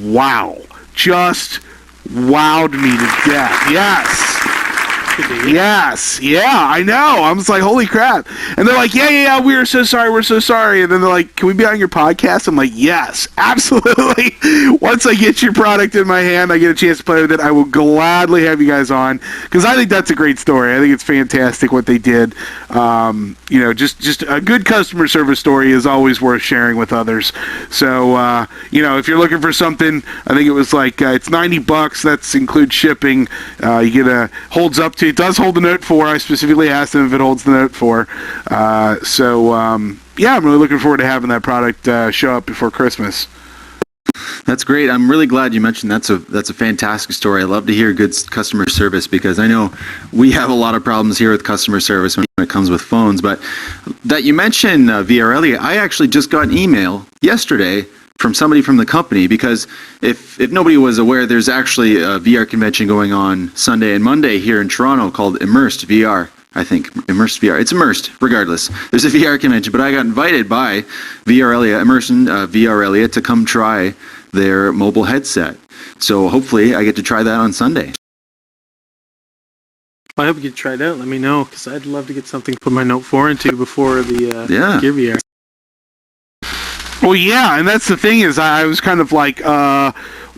Wow. Just wowed me to death. Yes, yeah, I know. I was like, holy crap. And they're like, yeah, we're so sorry. And then they're like, can we be on your podcast? I'm like, yes, absolutely. Once I get your product in my hand, I get a chance to play with it, I will gladly have you guys on, because I think that's a great story. I think it's fantastic what they did. Just a good customer service story is always worth sharing with others. So, if you're looking for something, I think it was like, it's $90. That's includes shipping. You get a holds up to. It does hold the Note 4. I specifically asked them if it holds the Note 4. I'm really looking forward to having that product show up before Christmas. That's great. I'm really glad you mentioned that's a fantastic story. I love to hear good customer service, because I know we have a lot of problems here with customer service when it comes with phones. But that you mentioned VR Elliot, I actually just got an email yesterday from somebody from the company, because if nobody was aware, there's actually a VR convention going on Sunday and Monday here in Toronto called Immersed VR. I think Immersed VR. It's immersed, regardless. There's a VR convention, but I got invited by VR Elliot to come try their mobile headset. So hopefully I get to try that on Sunday. I hope you get tried out. Let me know, because I'd love to get something to put my Note 4 into before the Gear VR. Well, yeah, and that's the thing is I was kind of like,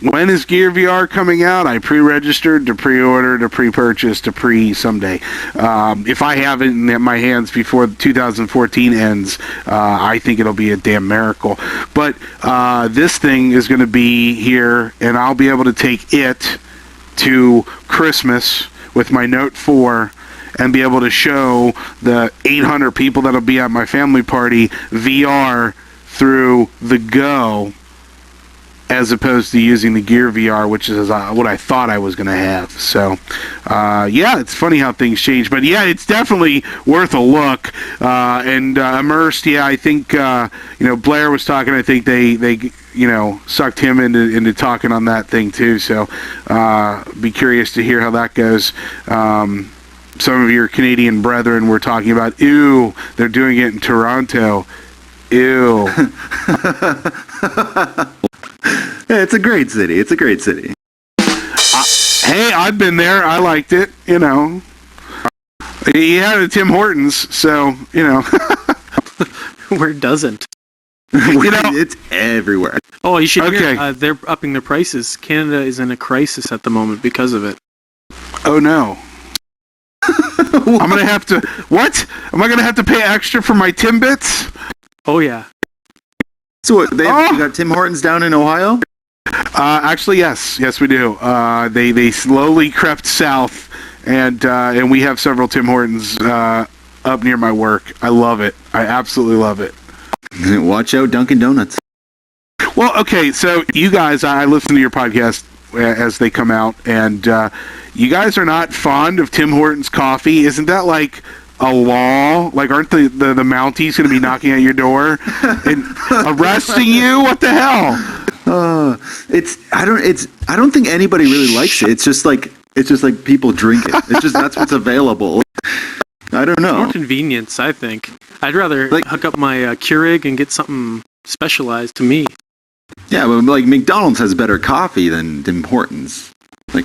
when is Gear VR coming out? I pre-registered, to pre-order, to pre-purchase, to pre-someday. If I have it in my hands before 2014 ends, I think it'll be a damn miracle. But this thing is going to be here, and I'll be able to take it to Christmas with my Note 4 and be able to show the 800 people that'll be at my family party VR through the Go, as opposed to using the Gear VR, which is what I thought I was going to have. So, it's funny how things change. But, yeah, it's definitely worth a look. Immersed, I think, Blair was talking. I think they sucked him into talking on that thing, too. So, be curious to hear how that goes. Some of your Canadian brethren were talking about, ew, they're doing it in Toronto. Ew. Yeah, it's a great city. Hey, I've been there. I liked it, He had a Tim Hortons, so, Where doesn't? It's everywhere. Oh, you should hear, they're upping their prices. Canada is in a crisis at the moment because of it. Oh, no. I'm going to have to... What? Am I going to have to pay extra for my Timbits? Oh, yeah. So what, you got Tim Hortons down in Ohio? Actually, yes. Yes, we do. They slowly crept south, and we have several Tim Hortons up near my work. I love it. I absolutely love it. Watch out, Dunkin' Donuts. Well, okay, so you guys, I listen to your podcast as they come out, and you guys are not fond of Tim Hortons coffee. Isn't that like a law? Like, aren't the Mounties going to be knocking at your door and arresting you? What the hell? I don't think anybody really likes it. It's just like people drink it. It's just that's what's available. I don't know. More convenience, I think. I'd rather hook up my Keurig and get something specialized to me. Yeah, but like McDonald's has better coffee than Tim Hortons.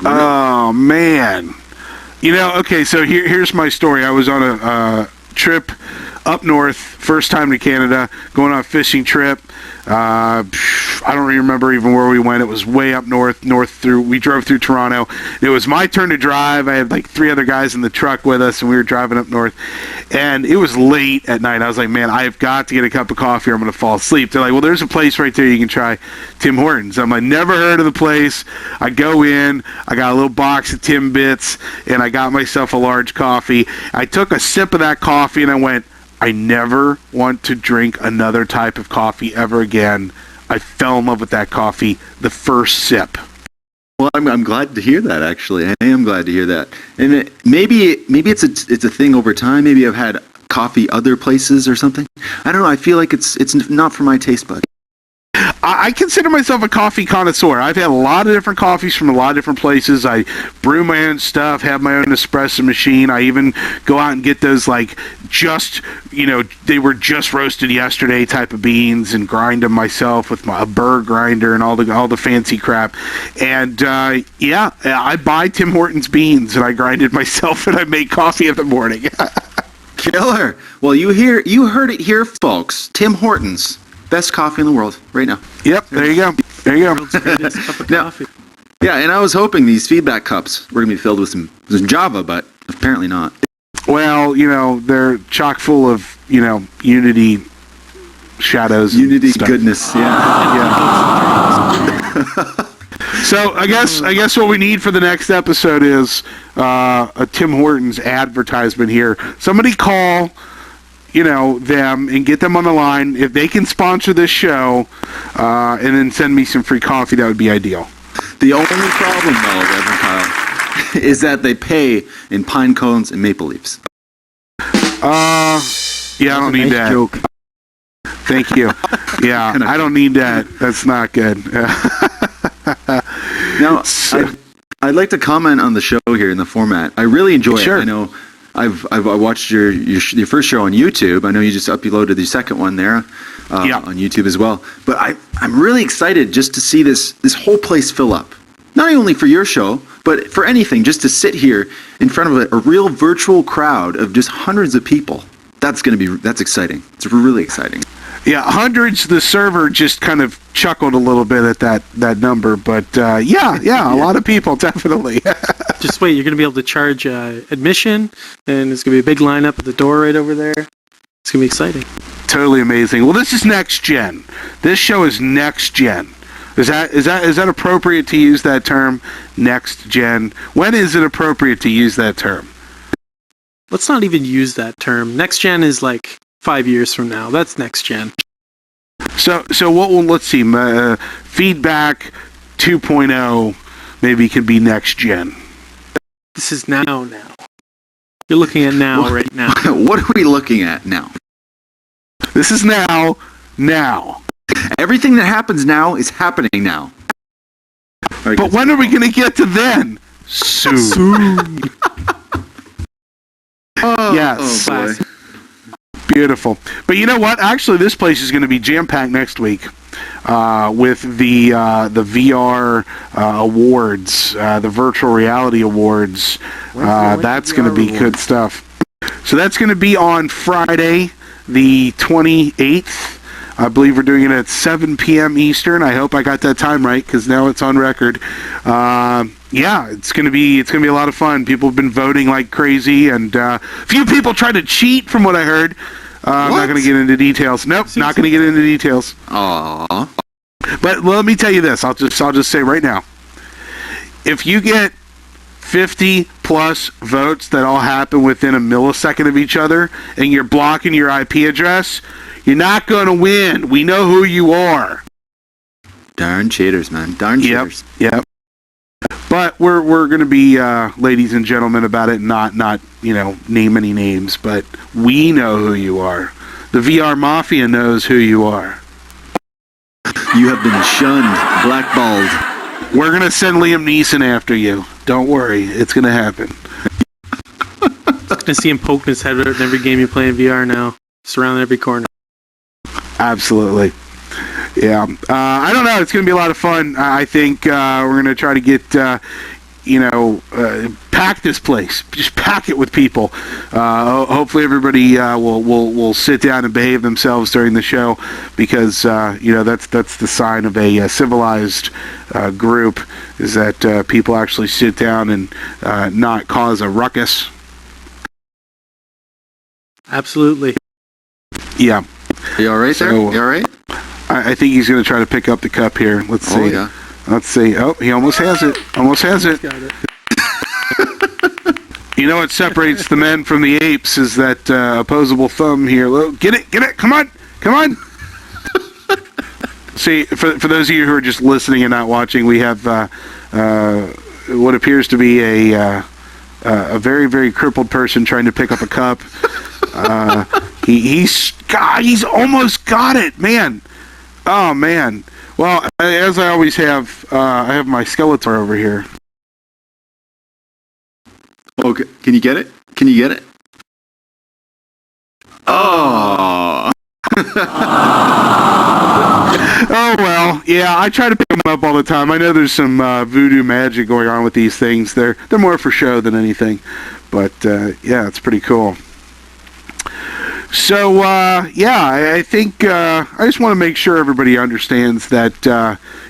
Oh man. Okay, so here's my story. I was on a trip up north, first time to Canada, going on a fishing trip. I don't remember even where we went. It was way up north through. We drove through Toronto. It was my turn to drive. I had like 3 other guys in the truck with us, and we were driving up north. And it was late at night. I was like, man, I've got to get a cup of coffee or I'm going to fall asleep. They're like, well, there's a place right there you can try, Tim Hortons. I'm like, never heard of the place. I go in. I got a little box of Timbits, and I got myself a large coffee. I took a sip of that coffee, and I went, I never want to drink another type of coffee ever again. I fell in love with that coffee the first sip. Well, I'm glad to hear that. Actually, I am glad to hear that. And maybe it's a thing over time. Maybe I've had coffee other places or something. I don't know. I feel like it's not for my taste bud. I consider myself a coffee connoisseur. I've had a lot of different coffees from a lot of different places. I brew my own stuff, have my own espresso machine. I even go out and get those they were just roasted yesterday type of beans and grind them myself with a burr grinder and all the fancy crap. And I buy Tim Hortons beans and I grind it myself and I make coffee in the morning. Killer. Well, you heard it here, folks. Tim Hortons. Best coffee in the world right now. Yep, there you go. World's greatest cup of coffee. Yeah, and I was hoping these feedback cups were going to be filled with some Java, but apparently not. Well, they're chock full of, Unity shadows. Unity stuff. goodness, yeah. So I guess what we need for the next episode is a Tim Hortons advertisement here. Somebody call them and get them on the line. If they can sponsor this show and then send me some free coffee, that would be ideal. The only problem, though, Reverend Kyle, is that they pay in pine cones and maple leaves. I don't need that. Joke. Thank you. Yeah, I don't need that. That's not good. Now, I'd like to comment on the show here in the format. I really enjoy it. I know I've watched your first show on YouTube. I know you just uploaded the second one there on YouTube as well. But I'm really excited just to see this whole place fill up. Not only for your show, but for anything, just to sit here in front of a real virtual crowd of just hundreds of people. That's exciting. It's really exciting. Yeah, hundreds. The server just kind of chuckled a little bit at that number, but a lot of people, definitely. Just wait, you're going to be able to charge admission, and there's going to be a big lineup at the door right over there. It's going to be exciting. Totally amazing. Well, this is next gen. This show is next gen. Is that appropriate to use that term, next gen? When is it appropriate to use that term? Let's not even use that term. Next gen is like 5 years from now. That's next gen. So let's see. Feedback 2.0 maybe could be next gen. This is now. You're looking at now right now. What are we looking at now? This is now. Everything that happens now is happening now. Right, but when are we going to get to then? Soon. Yes. Oh boy. Beautiful. But you know what? Actually, this place is going to be jam-packed next week with the VR awards, the virtual reality awards. That's going to be good stuff. So that's going to be on Friday, the 28th. I believe we're doing it at 7 p.m. Eastern. I hope I got that time right because now it's on record. It's gonna be a lot of fun. People have been voting like crazy, and a few people tried to cheat, from what I heard. I'm not gonna get into details. Nope, not gonna get into details. Aww. But let me tell you this. I'll just say right now. If you get 50 plus votes that all happen within a millisecond of each other, and you're blocking your IP address, you're not going to win. We know who you are. Darn cheaters, man. Darn cheaters. Yep. But we're going to be ladies and gentlemen about it, not name any names, but we know who you are. The VR Mafia knows who you are. You have been shunned, blackballed. We're going to send Liam Neeson after you. Don't worry. It's going to happen. Going to see him poking his head out in every game you play in VR now. Surrounding every corner. Absolutely. Yeah. I don't know. It's going to be a lot of fun. I think we're going to try to get, pack this place. Just pack it with people. Hopefully everybody will sit down and behave themselves during the show, because that's the sign of a civilized group, is that people actually sit down and not cause a ruckus. Absolutely. Yeah. You all right there? So, You all right? I think he's going to try to pick up the cup here. Let's see. Oh, yeah. Let's see. Oh, he almost has it. Almost has it. Got it. You know what separates the men from the apes is that opposable thumb here. Get it. Come on. See, for those of you who are just listening and not watching, we have what appears to be a very, very crippled person trying to pick up a cup. He's almost got it, man. Oh, man. Well, as I always have, I have my Skeletor over here. Okay. Can you get it? Oh. Oh, well, yeah, I try to pick them up all the time. I know there's some voodoo magic going on with these things. They're more for show than anything. But, yeah, it's pretty cool. So, I think I just want to make sure everybody understands that,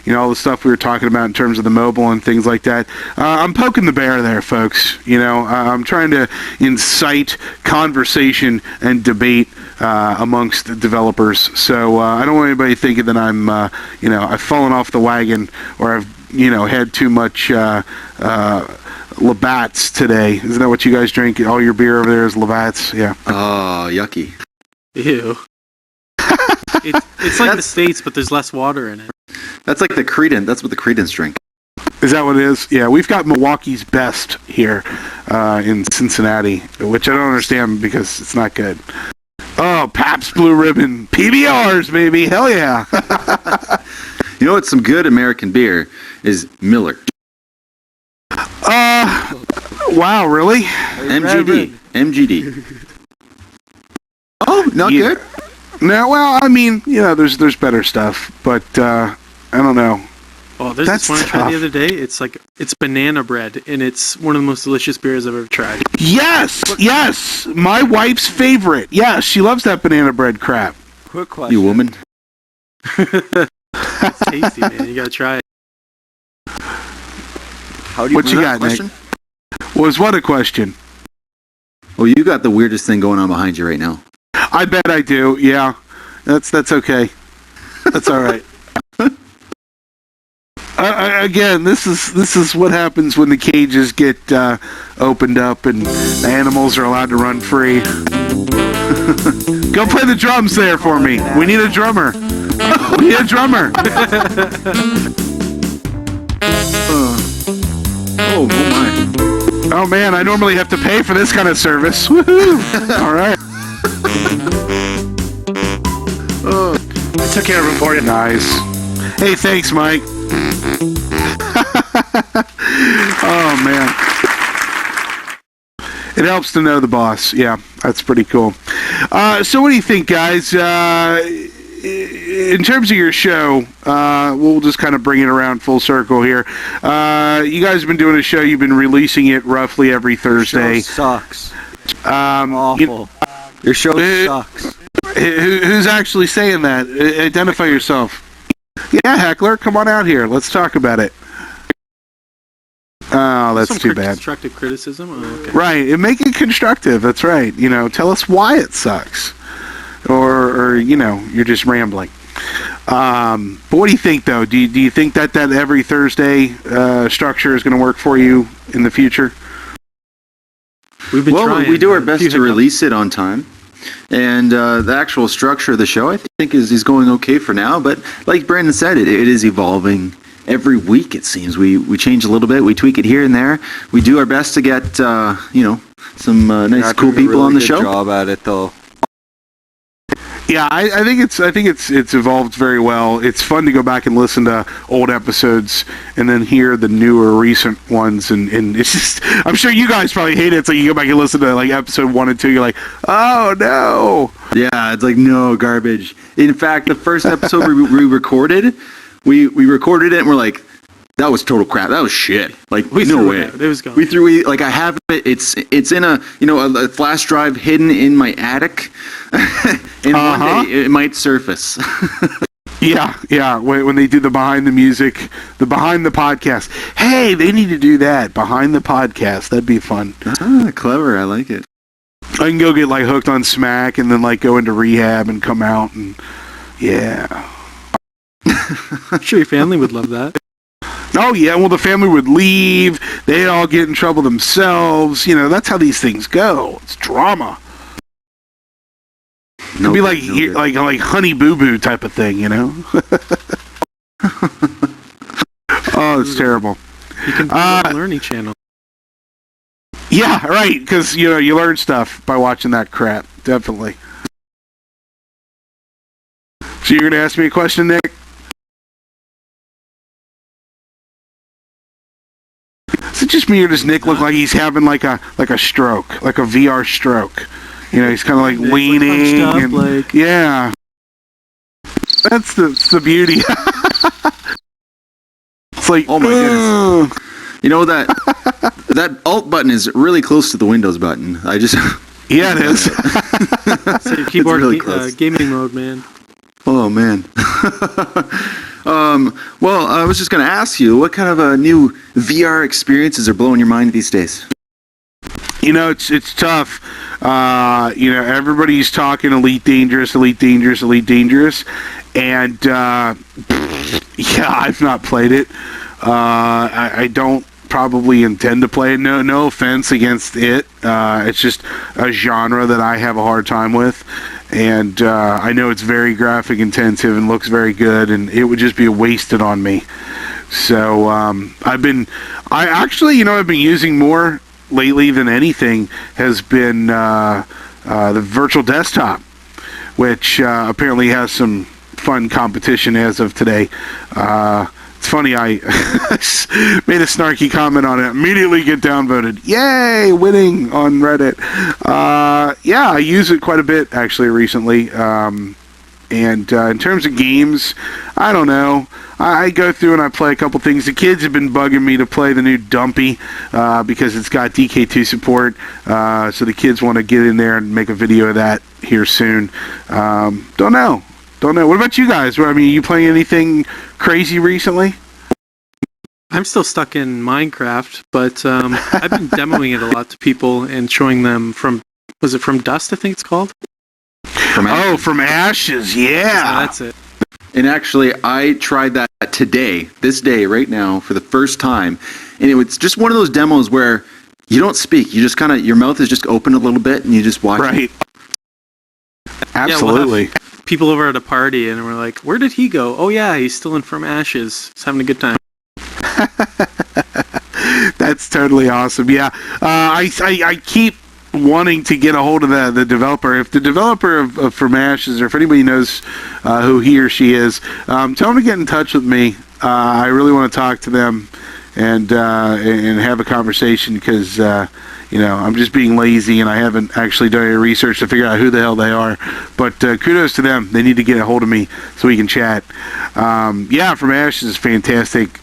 all the stuff we were talking about in terms of the mobile and things like that. I'm poking the bear there, folks. I'm trying to incite conversation and debate amongst the developers. So I don't want anybody thinking that I'm, I've fallen off the wagon, or I've, had too much Labatt's today. Isn't that what you guys drink? All your beer over there is Labatt's? Yeah. Oh, yucky. Ew. It's like the States, but there's less water in it. That's like the Creedence. That's what the Creedence drink. Is that what it is? Yeah, we've got Milwaukee's Best here in Cincinnati, which I don't understand because it's not good. Oh, Pabst Blue Ribbon. PBRs, baby. Hell yeah. You know what's some good American beer is Miller. Wow, really? MGD. Oh, not good? No, well, I mean, there's better stuff, but I don't know. Oh, there's this one I tried the other day. It's banana bread, and it's one of the most delicious beers I've ever tried. Yes, my wife's favorite. Yeah, she loves that banana bread crap. Quick question. You woman. It's tasty, man. You gotta try it. How do you What you got, Nick? Was what a question? Well, you got the weirdest thing going on behind you right now. I bet I do. Yeah, that's okay. That's all right. Again, this is what happens when the cages get opened up and the animals are allowed to run free. Go play the drums there for me. We need a drummer. Oh my. Oh man, I normally have to pay for this kind of service. Woohoo! All right. I took care of him for you. Nice. Hey, thanks, Mike. Oh man. It helps to know the boss. Yeah, that's pretty cool. So what do you think, guys? In terms of your show, we'll just kind of bring it around full circle here. You guys have been doing a show. You've been releasing it roughly every Thursday. Your show sucks. Awful. Your show sucks. Who's actually saying that? Identify yourself. Yeah, Heckler, come on out here. Let's talk about it. Oh, that's too bad. Constructive criticism? Oh, okay. Right, make it constructive. That's right. Tell us why it sucks. Or you're just rambling. But what do you think, though? Do you think that every Thursday structure is going to work for you in the future? We've been trying. We do our best to release it on time. And the actual structure of the show, I think, is going okay for now. But like Brandon said, it is evolving every week, it seems. We change a little bit. We tweak it here and there. We do our best to get, some nice, cool people on the show. Good job at it, though. Yeah, I think it's evolved very well. It's fun to go back and listen to old episodes and then hear the newer recent ones, and it's just, I'm sure you guys probably hate it. It's like you go back and listen to like episode 1 and 2, you're like, oh no. Yeah, it's like no garbage. In fact, the first episode we recorded, we recorded it and we're like, that was total crap. That was shit. Like, We no threw way. it out. It was gone. Like, I have it. It's in a flash drive hidden in my attic, and one day it might surface. Yeah. When they do the behind the podcast. Hey, they need to do that behind the podcast. That'd be fun. Clever. I like it. I can go get like hooked on smack and then like go into rehab and come out and yeah. I'm sure your family would love that. Oh yeah, well the family would leave. They'd all get in trouble themselves. You know, that's how these things go. It's drama. It'd be like Honey Boo Boo type of thing, you know? Oh, it's terrible. You can do a learning channel. Yeah, right, because, you know, you learn stuff by watching that crap. Definitely. So you're going to ask me a question, Nick? Is it just me or does Nick look like he's having like a stroke, like a VR stroke? You know, he's kind of like leaning. Like and, like... Yeah. That's the beauty. It's like, oh my goodness. You know that Alt button is really close to the Windows button. I just yeah, it is. So your keyboard really close. gaming mode, man. Oh man. Well, I was just going to ask you, what kind of new VR experiences are blowing your mind these days? You know, it's tough. You know, everybody's talking Elite Dangerous, and yeah, I've not played it. I don't probably intend to play it. No offense against it. It's just a genre that I have a hard time with, and I know it's very graphic intensive and looks very good, and it would just be wasted on me. So I've been using more lately than anything has been the virtual desktop, which apparently has some fun competition as of today. It's funny, I made a snarky comment on it, immediately get downvoted. Yay, winning on Reddit. Yeah, I use it quite a bit actually recently. And in terms of games, I don't know. I go through and I play a couple things. The kids have been bugging me to play the new Dumpy because it's got DK2 support. So the kids want to get in there and make a video of that here soon. Don't know. What about you guys? I mean, are you playing anything crazy recently? I'm still stuck in Minecraft, but I've been demoing it a lot to people and showing them from Dust, I think it's called? From Ashes, yeah. That's it. And actually, I tried that this day, right now, for the first time. And it was just one of those demos where you don't speak. You just kind of, your mouth is just open a little bit and you just watch right. it. Absolutely. Yeah, we'll have people over at a party and we're like, where did he go? Oh yeah, he's still in From Ashes. He's having a good time. That's totally awesome. Yeah. I keep wanting to get a hold of the developer. If the developer of From Ashes, or if anybody knows who he or she is, tell them to get in touch with me. I really want to talk to them and have a conversation because you know, I'm just being lazy and I haven't actually done any research to figure out who the hell they are. But kudos to them. They need to get a hold of me so we can chat. Yeah, From Ashes is fantastic.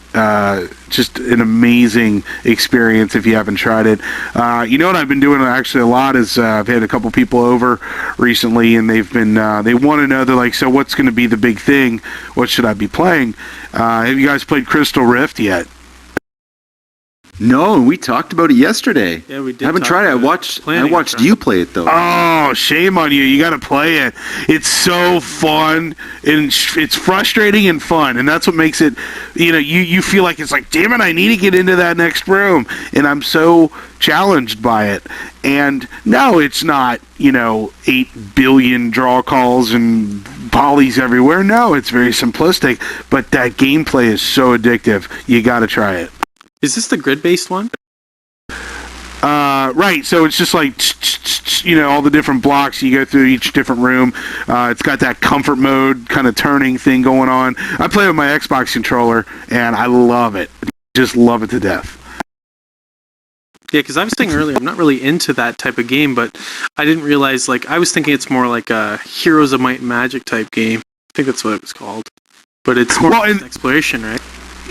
Just an amazing experience if you haven't tried it. You know what I've been doing actually a lot is I've had a couple people over recently and they've been they want to know, they're like, so what's going to be the big thing? What should I be playing? Have you guys played Crystal Rift yet? No, we talked about it yesterday. Yeah, we did. I haven't tried it. I watched you play it though. Oh, shame on you. You got to play it. It's so fun and it's frustrating and fun. And that's what makes it, you know, you feel like it's like, damn it, I need to get into that next room. And I'm so challenged by it. And no, it's not, you know, 8 billion draw calls and polys everywhere. No, it's very simplistic. But that gameplay is so addictive. You got to try it. Is this the grid-based one? Right, so it's just like, you know, all the different blocks. You go through each different room. It's got that comfort mode kind of turning thing going on. I play with my Xbox controller, and I love it. Just love it to death. Yeah, because I was saying earlier, I'm not really into that type of game, but I didn't realize, like, I was thinking it's more like a Heroes of Might and Magic type game. I think that's what it was called. But it's more exploration, right?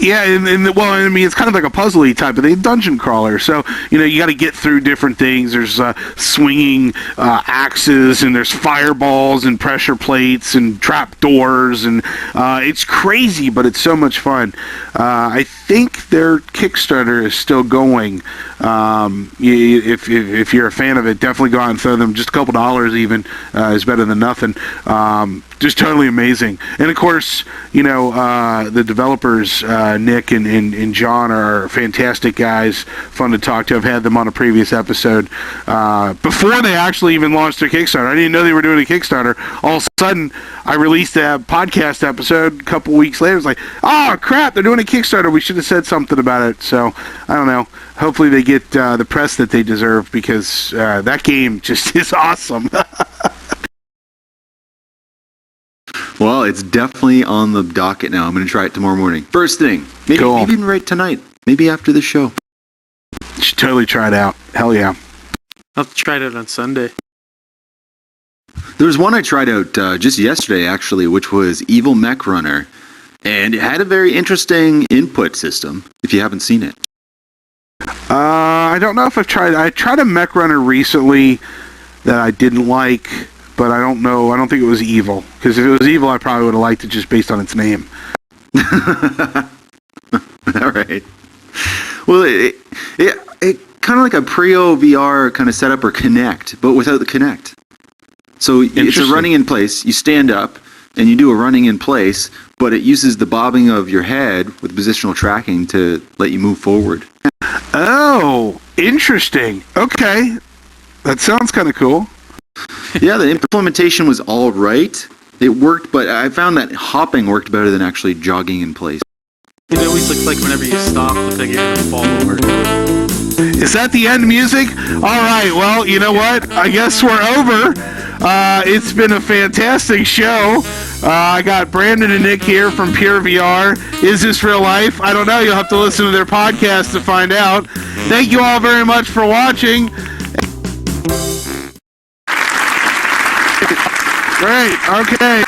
Yeah, well, I mean, it's kind of like a puzzly type of thing, dungeon crawler. So, you got to get through different things. There's swinging axes, and there's fireballs and pressure plates and trap doors, and it's crazy, but it's so much fun. I think their Kickstarter is still going. If you're a fan of it, definitely go out and throw them just a couple dollars. Even is better than nothing. Just totally amazing. And of course, the developers, Nick and John, are fantastic guys. Fun to talk to. I've had them on a previous episode before they actually even launched their Kickstarter. I didn't know they were doing a Kickstarter. All of a sudden, I released a podcast episode a couple weeks later. It's like, oh crap, they're doing a Kickstarter. We should have said something about it. So I don't know. Hopefully they get the press that they deserve, because that game just is awesome. Well, it's definitely on the docket now. I'm going to try it tomorrow morning. First thing. Maybe even right tonight. Maybe after the show. You should totally try it out. Hell yeah. I'll have to try it on Sunday. There was one I tried out just yesterday, actually, which was Evil Mech Runner. And it had a very interesting input system, if you haven't seen it. I don't know if I've tried. I tried a Mech Runner recently that I didn't like, but I don't know. I don't think it was evil, because if it was evil, I probably would have liked it just based on its name. All right. Well, it kind of like a pureVR kind of setup, or Connect, but without the Connect. So it's a running in place. You stand up and you do a running in place, but it uses the bobbing of your head with positional tracking to let you move forward. Oh, interesting. Okay. That sounds kind of cool. Yeah, the implementation was all right. It worked, but I found that hopping worked better than actually jogging in place. It always looks like whenever you stop, the thing you're going to fall over. Is that the end music? All right, well, you know what? I guess we're over. It's been a fantastic show. I got Brandon and Nick here from pureVR. Is this real life? I don't know. You'll have to listen to their podcast to find out. Thank you all very much for watching. Great. Okay.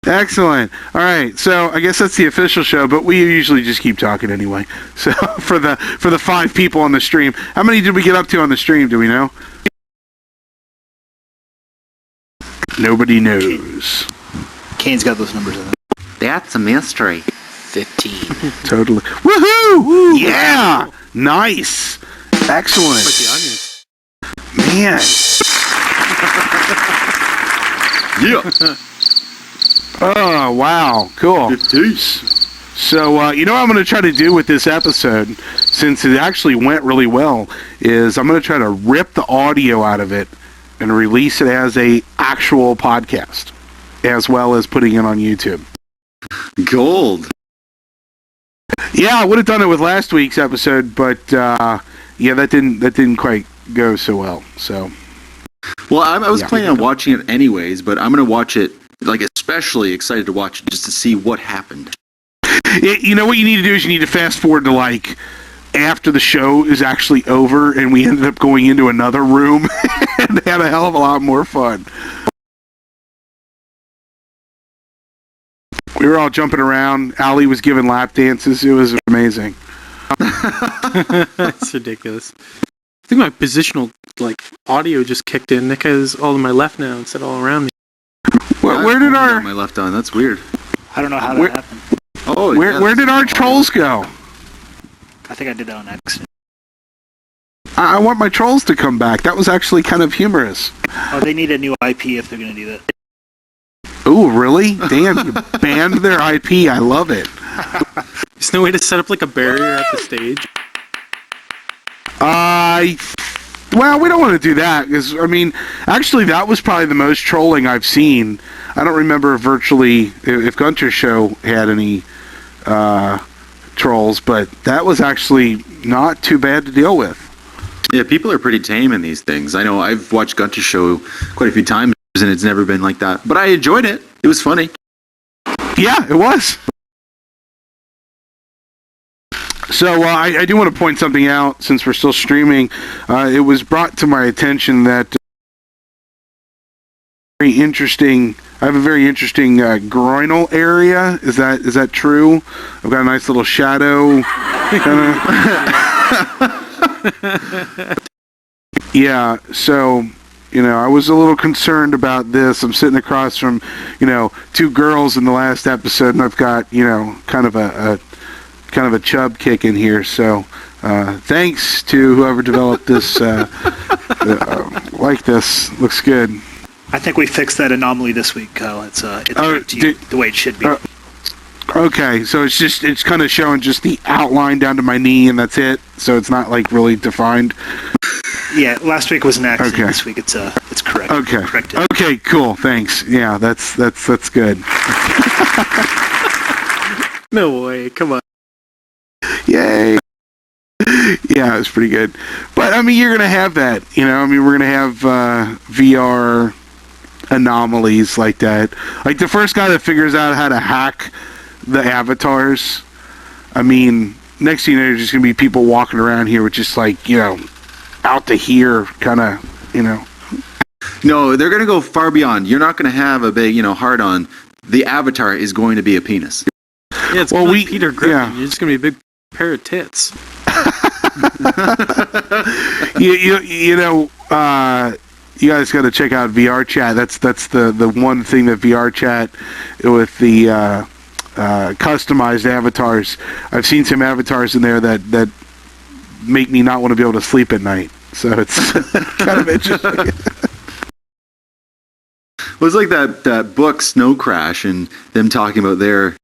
Excellent. All right. So I guess that's the official show, but we usually just keep talking anyway. So for the 5 people on the stream, how many did we get up to on the stream? Do we know? Nobody knows. Kane's got those numbers in there. That's a mystery. 15. Totally. Woohoo! Yeah. Nice. Excellent. Like the onion. Man. Yeah. Oh, wow. Cool. So, what I'm going to try to do with this episode, since it actually went really well, is I'm going to try to rip the audio out of it and release it as a actual podcast, as well as putting it on YouTube. Gold. Yeah, I would have done it with last week's episode, but that didn't quite go so well. So, well, I was planning on watching it anyways, but I'm going to watch it, especially excited to watch it just to see what happened. You know what you need to do is you need to fast forward to after the show is actually over, and we ended up going into another room and had a hell of a lot more fun. We were all jumping around. Allie was giving lap dances. It was amazing. That's ridiculous. I think my positional audio just kicked in. Nick has all to my left now instead of all around me. Where did our my left on? That's weird. I don't know how that happened. Oh, where did our trolls go? I think I did that on accident. I want my trolls to come back. That was actually kind of humorous. Oh, they need a new IP if they're going to do that. Oh, really? Damn, you banned their IP. I love it. There's no way to set up a barrier at the stage. Well, we don't want to do that, because, actually, that was probably the most trolling I've seen. I don't remember if Gunter's show had any trolls, but that was actually not too bad to deal with. Yeah, people are pretty tame in these things. I know I've watched Gunter's show quite a few times, and it's never been like that. But I enjoyed it. It was funny. Yeah, it was. So I do want to point something out, since we're still streaming. It was brought to my attention that very interesting. I have a very interesting groinal area. Is that true? I've got a nice little shadow. Yeah. So, I was a little concerned about this. I'm sitting across from, two girls in the last episode, and I've got, kind of a chub kick in here. So, thanks to whoever developed this. Like this. Looks good. I think we fixed that anomaly this week, Kyle. It's back to you the way it should be. Okay, so it's kind of showing just the outline down to my knee, and that's it. So it's not like really defined. Yeah, last week was an accident. Okay. This week it's correct. Okay. Corrected. Okay, cool. Thanks. Yeah, that's good. No way. Come on. Yay. Yeah, it's pretty good. But I mean, you're gonna have that. we're gonna have VR anomalies like that. Like the first guy that figures out how to hack the avatars. I mean, next thing you know, there's just gonna be people walking around here with just like out to here kind of No, they're going to go far beyond. You're not going to have a big, hard on. The avatar is going to be a penis. Yeah, it's like Peter Griffin. Yeah. You're just gonna be a big pair of tits. You guys got to check out VR chat. That's the one thing that VR chat with the customized avatars. I've seen some avatars in there that make me not want to be able to sleep at night. So it's kind of interesting. It was like that book Snow Crash and them talking about their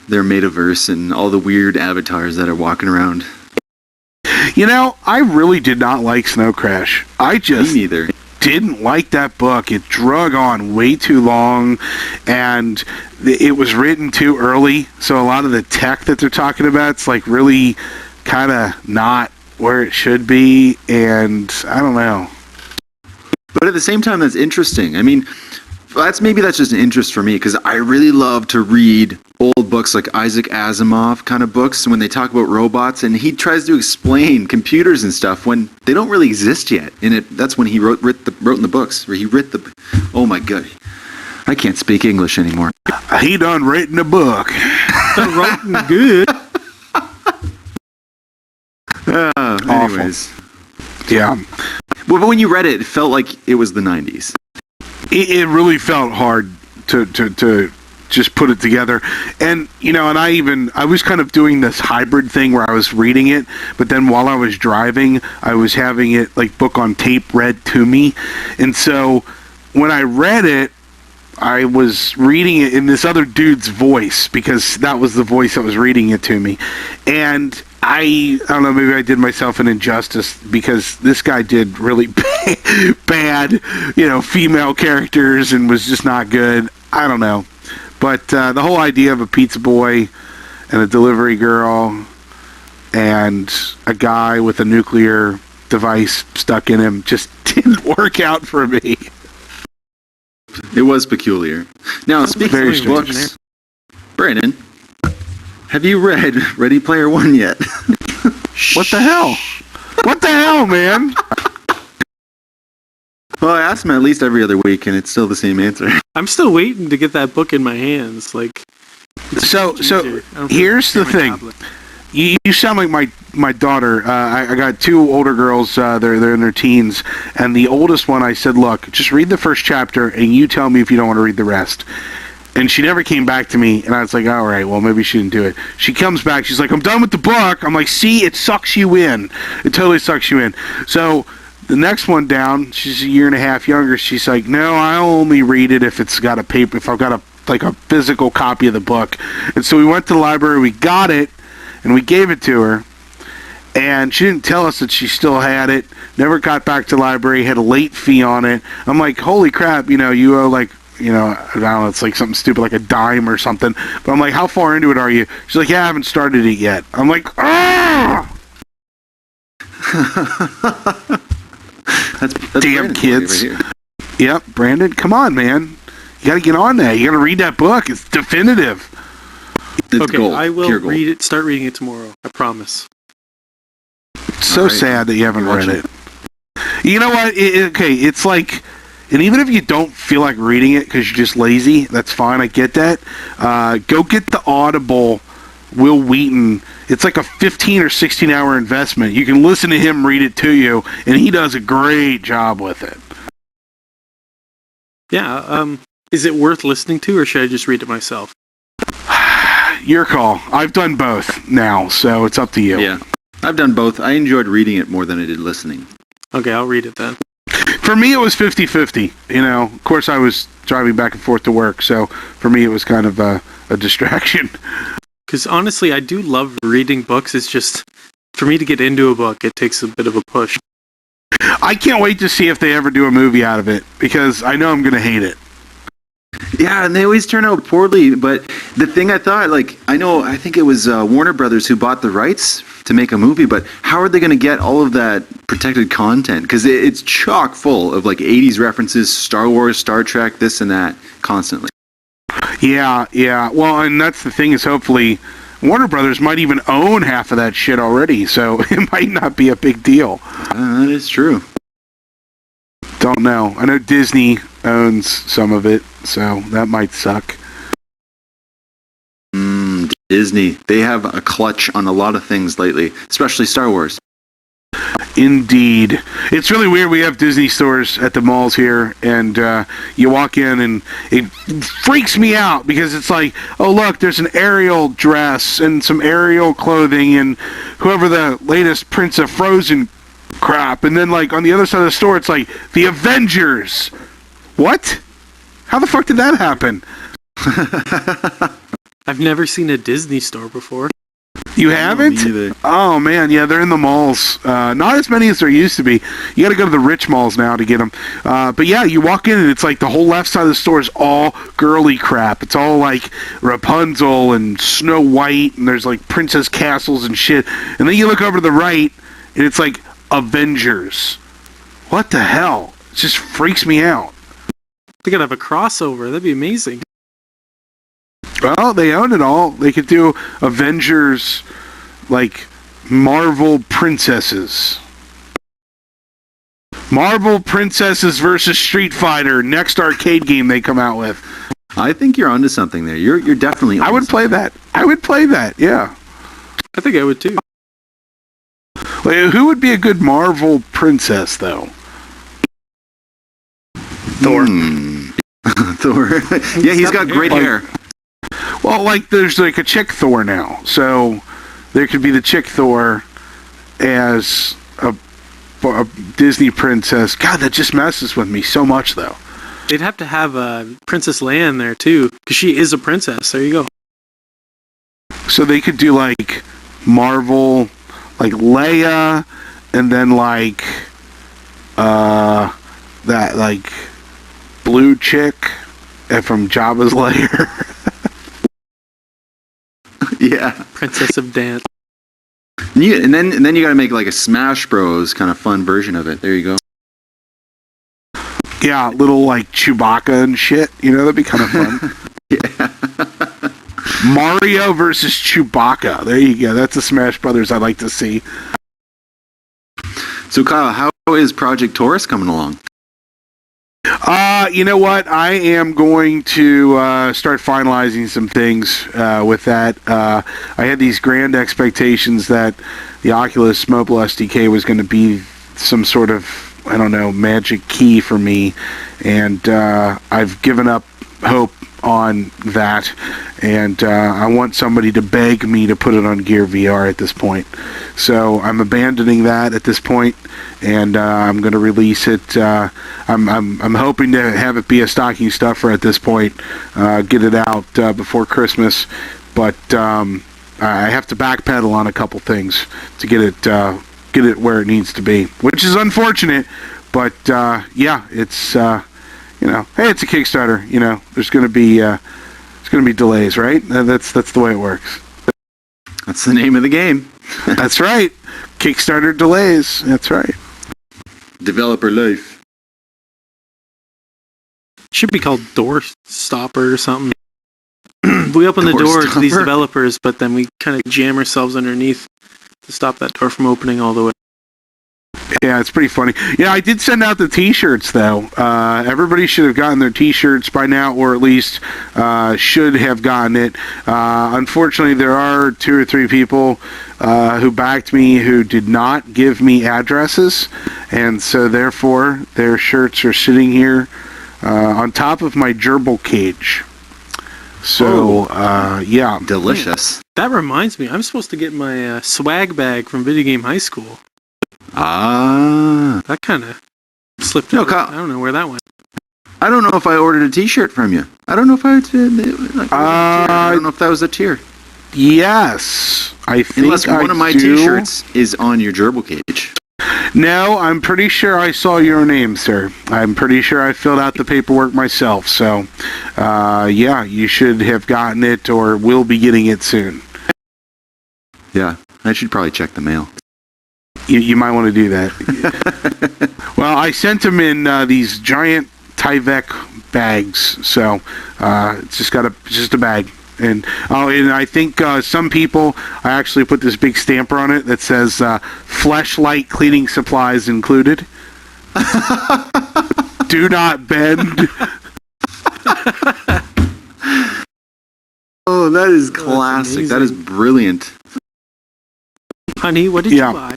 metaverse and all the weird avatars that are walking around. I really did not like Snow Crash. I just Me neither. didn't like that book. It drug on way too long, and it was written too early. So a lot of the tech that they're talking about, it's like really kind of not where it should be, and I don't know. But at the same time, that's interesting. I mean, that's just an interest for me because I really love to read old books like Isaac Asimov kind of books when they talk about robots, and he tries to explain computers and stuff when they don't really exist yet. And that's when he wrote in the books where he writ the. Oh my god, I can't speak English anymore. He done written a book. Writing good. Anyways, Yeah. well, but when you read it, it felt like it was the 90s. It really felt hard to just put it together. And, and I was kind of doing this hybrid thing where I was reading it, but then while I was driving, I was having it like book on tape read to me. And so when I read it, I was reading it in this other dude's voice because that was the voice that was reading it to me. And I don't know, maybe I did myself an injustice because this guy did really bad, female characters and was just not good. I don't know. But the whole idea of a pizza boy and a delivery girl and a guy with a nuclear device stuck in him just didn't work out for me. It was peculiar. Now, speaking of books, Brandon, have you read Ready Player One yet? What the hell? What the hell, man? Well, I ask him at least every other week, and it's still the same answer. I'm still waiting to get that book in my hands. So here's the thing. You sound like my daughter. I got two older girls. They're in their teens, and the oldest one, I said, "Look, just read the first chapter, and you tell me if you don't want to read the rest." And she never came back to me, and I was like, "All right, well, maybe she didn't do it." She comes back. She's like, "I'm done with the book." I'm like, "See, it sucks you in. It totally sucks you in." So the next one down, she's a year and a half younger. She's like, "No, I'll only read it if it's got a paper. If I've got a physical copy of the book." And so we went to the library. We got it. And we gave it to her, and she didn't tell us that she still had it, never got back to the library, had a late fee on it. I'm like, holy crap, you owe I don't know, it's like something stupid, like a dime or something. But I'm like, how far into it are you? She's like, yeah, I haven't started it yet. I'm like, ah! that's damn kids. Right here. Yep, Brandon, come on, man. You gotta get on that. You gotta read that book. It's definitive. It's okay, gold, I will pure gold. read it. Start reading it tomorrow. I promise. It's so sad that you haven't read it. You know what? It's like and even if you don't feel like reading it because you're just lazy, that's fine. I get that. Go get the Audible Will Wheaton. It's like a 15 or 16 hour investment. You can listen to him read it to you, and he does a great job with it. Yeah. Is it worth listening to, or should I just read it myself? Your call. I've done both now, so it's up to you. Yeah, I've done both. I enjoyed reading it more than I did listening. Okay, I'll read it then. For me, it was 50-50. Of course, I was driving back and forth to work, so for me, it was kind of a distraction. Because honestly, I do love reading books. It's just, for me to get into a book, it takes a bit of a push. I can't wait to see if they ever do a movie out of it, because I know I'm going to hate it. Yeah, and they always turn out poorly. But the thing I thought, I think it was Warner Brothers who bought the rights to make a movie, but how are they going to get all of that protected content? Because it's chock full of 80s references, Star Wars, Star Trek, this and that, constantly. Yeah. Well, and that's the thing is hopefully Warner Brothers might even own half of that shit already, so it might not be a big deal. That is true. Don't know. I know Disney owns some of it, so that might suck. Disney. They have a clutch on a lot of things lately, especially Star Wars. Indeed. It's really weird. We have Disney stores at the malls here, and you walk in, and it freaks me out because it's like, oh, look, there's an Ariel dress and some Ariel clothing and whoever the latest Prince of Frozen crap. And then, on the other side of the store, it's like, the Avengers. What? How the fuck did that happen? I've never seen a Disney store before. You haven't? Oh, man, yeah, they're in the malls. Not as many as there used to be. You got to go to the rich malls now to get them. But yeah, you walk in and it's like the whole left side of the store is all girly crap. It's all like Rapunzel and Snow White, and there's princess castles and shit. And then you look over to the right and it's like Avengers. What the hell? It just freaks me out. They gotta have a crossover. That'd be amazing. Well, they own it all. They could do Avengers, Marvel Princesses. Marvel Princesses versus Street Fighter, next arcade game they come out with. I think you're onto something there. You're definitely onto I would play that. I would play that, yeah. I think I would too. Who would be a good Marvel princess, though? Thor. Thor. Yeah, he's got great hair. Well, there's a chick Thor now, so there could be the chick Thor as a Disney princess. God, that just messes with me so much, though. They'd have to have Princess Leia in there too, because she is a princess. There you go. So they could do Marvel, Leia, and then that blue chick from Jabba's lair. Yeah. Princess of Dance. And then you got to make a Smash Bros kind of fun version of it. There you go. Yeah, little Chewbacca and shit. That'd be kind of fun. Yeah. Mario versus Chewbacca. There you go. That's the Smash Brothers I'd like to see. So Kyle, how is Project Taurus coming along? You know what? I am going to start finalizing some things with that. I had these grand expectations that the Oculus Mobile SDK was going to be some sort of, I don't know, magic key for me, and I've given up hope on that, and I want somebody to beg me to put it on Gear VR at this point. So I'm abandoning that at this point, and I'm going to release it. I'm hoping to have it be a stocking stuffer at this point, get it out before Christmas, but I have to backpedal on a couple things to get it where it needs to be, which is unfortunate, but yeah, it's hey, it's a Kickstarter. There's going to be delays, right? That's the way it works. That's the name of the game. That's right. Kickstarter delays. That's right. Developer life. Should be called Door Stopper or something. We open the door to these developers, but then we kind of jam ourselves underneath to stop that door from opening all the way. Yeah, it's pretty funny. Yeah, I did send out the T-shirts though. Everybody should have gotten their T-shirts by now, or at least should have gotten it. Unfortunately, there are 2 or 3 people who backed me who did not give me addresses, and so therefore their shirts are sitting here on top of my gerbil cage. So, yeah. Delicious. That reminds me, I'm supposed to get my swag bag from Video Game High School. Ah. That kind of slipped No, out. Kyle. I don't know where that went. I don't know if I ordered a T-shirt from you. I don't know if I did. I don't know if that was a tier. Yes, I think Unless one of my do. T-shirts is on your gerbil cage. No, I'm pretty sure I saw your name, sir. I'm pretty sure I filled out the paperwork myself. So, yeah, you should have gotten it or will be getting it soon. Yeah, I should probably check the mail. You might want to do that. Well, I sent them in these giant Tyvek bags, so it's just a bag. And I think some people, I actually put this big stamper on it that says "Fleshlight cleaning supplies included." Do not bend. Oh, that is classic. That is brilliant. Honey, what did you buy?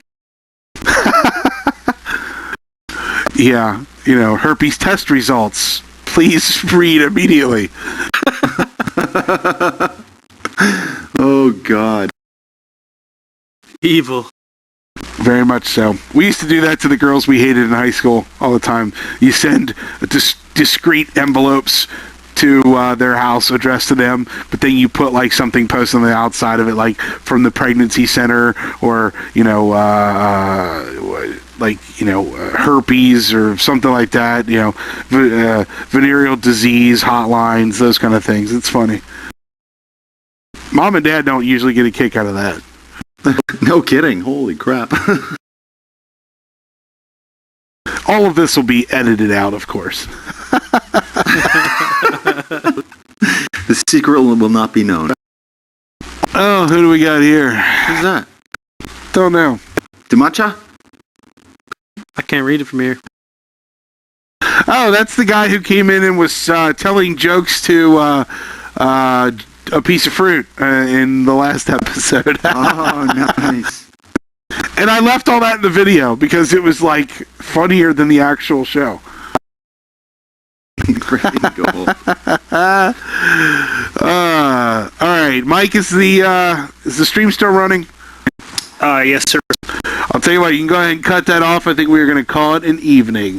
Yeah, herpes test results. Please read immediately. Oh, God. Evil. Very much so. We used to do that to the girls we hated in high school all the time. You send discreet envelopes to their house addressed to them, but then you put like something posted on the outside of it, like from the pregnancy center, or herpes or something like that. Venereal disease hotlines, those kind of things. It's funny. Mom and Dad don't usually get a kick out of that. No kidding. Holy crap. All of this will be edited out, of course. The secret will not be known. Oh, who do we got here? Who's that? Don't know. Dimacha? I can't read it from here. Oh, that's the guy who came in and was telling jokes to a piece of fruit in the last episode. Oh, nice. And I left all that in the video because it was like funnier than the actual show. All right, Mike, is the stream still running? Yes, sir. I'll tell you what, you can go ahead and cut that off. I think we're going to call it an evening.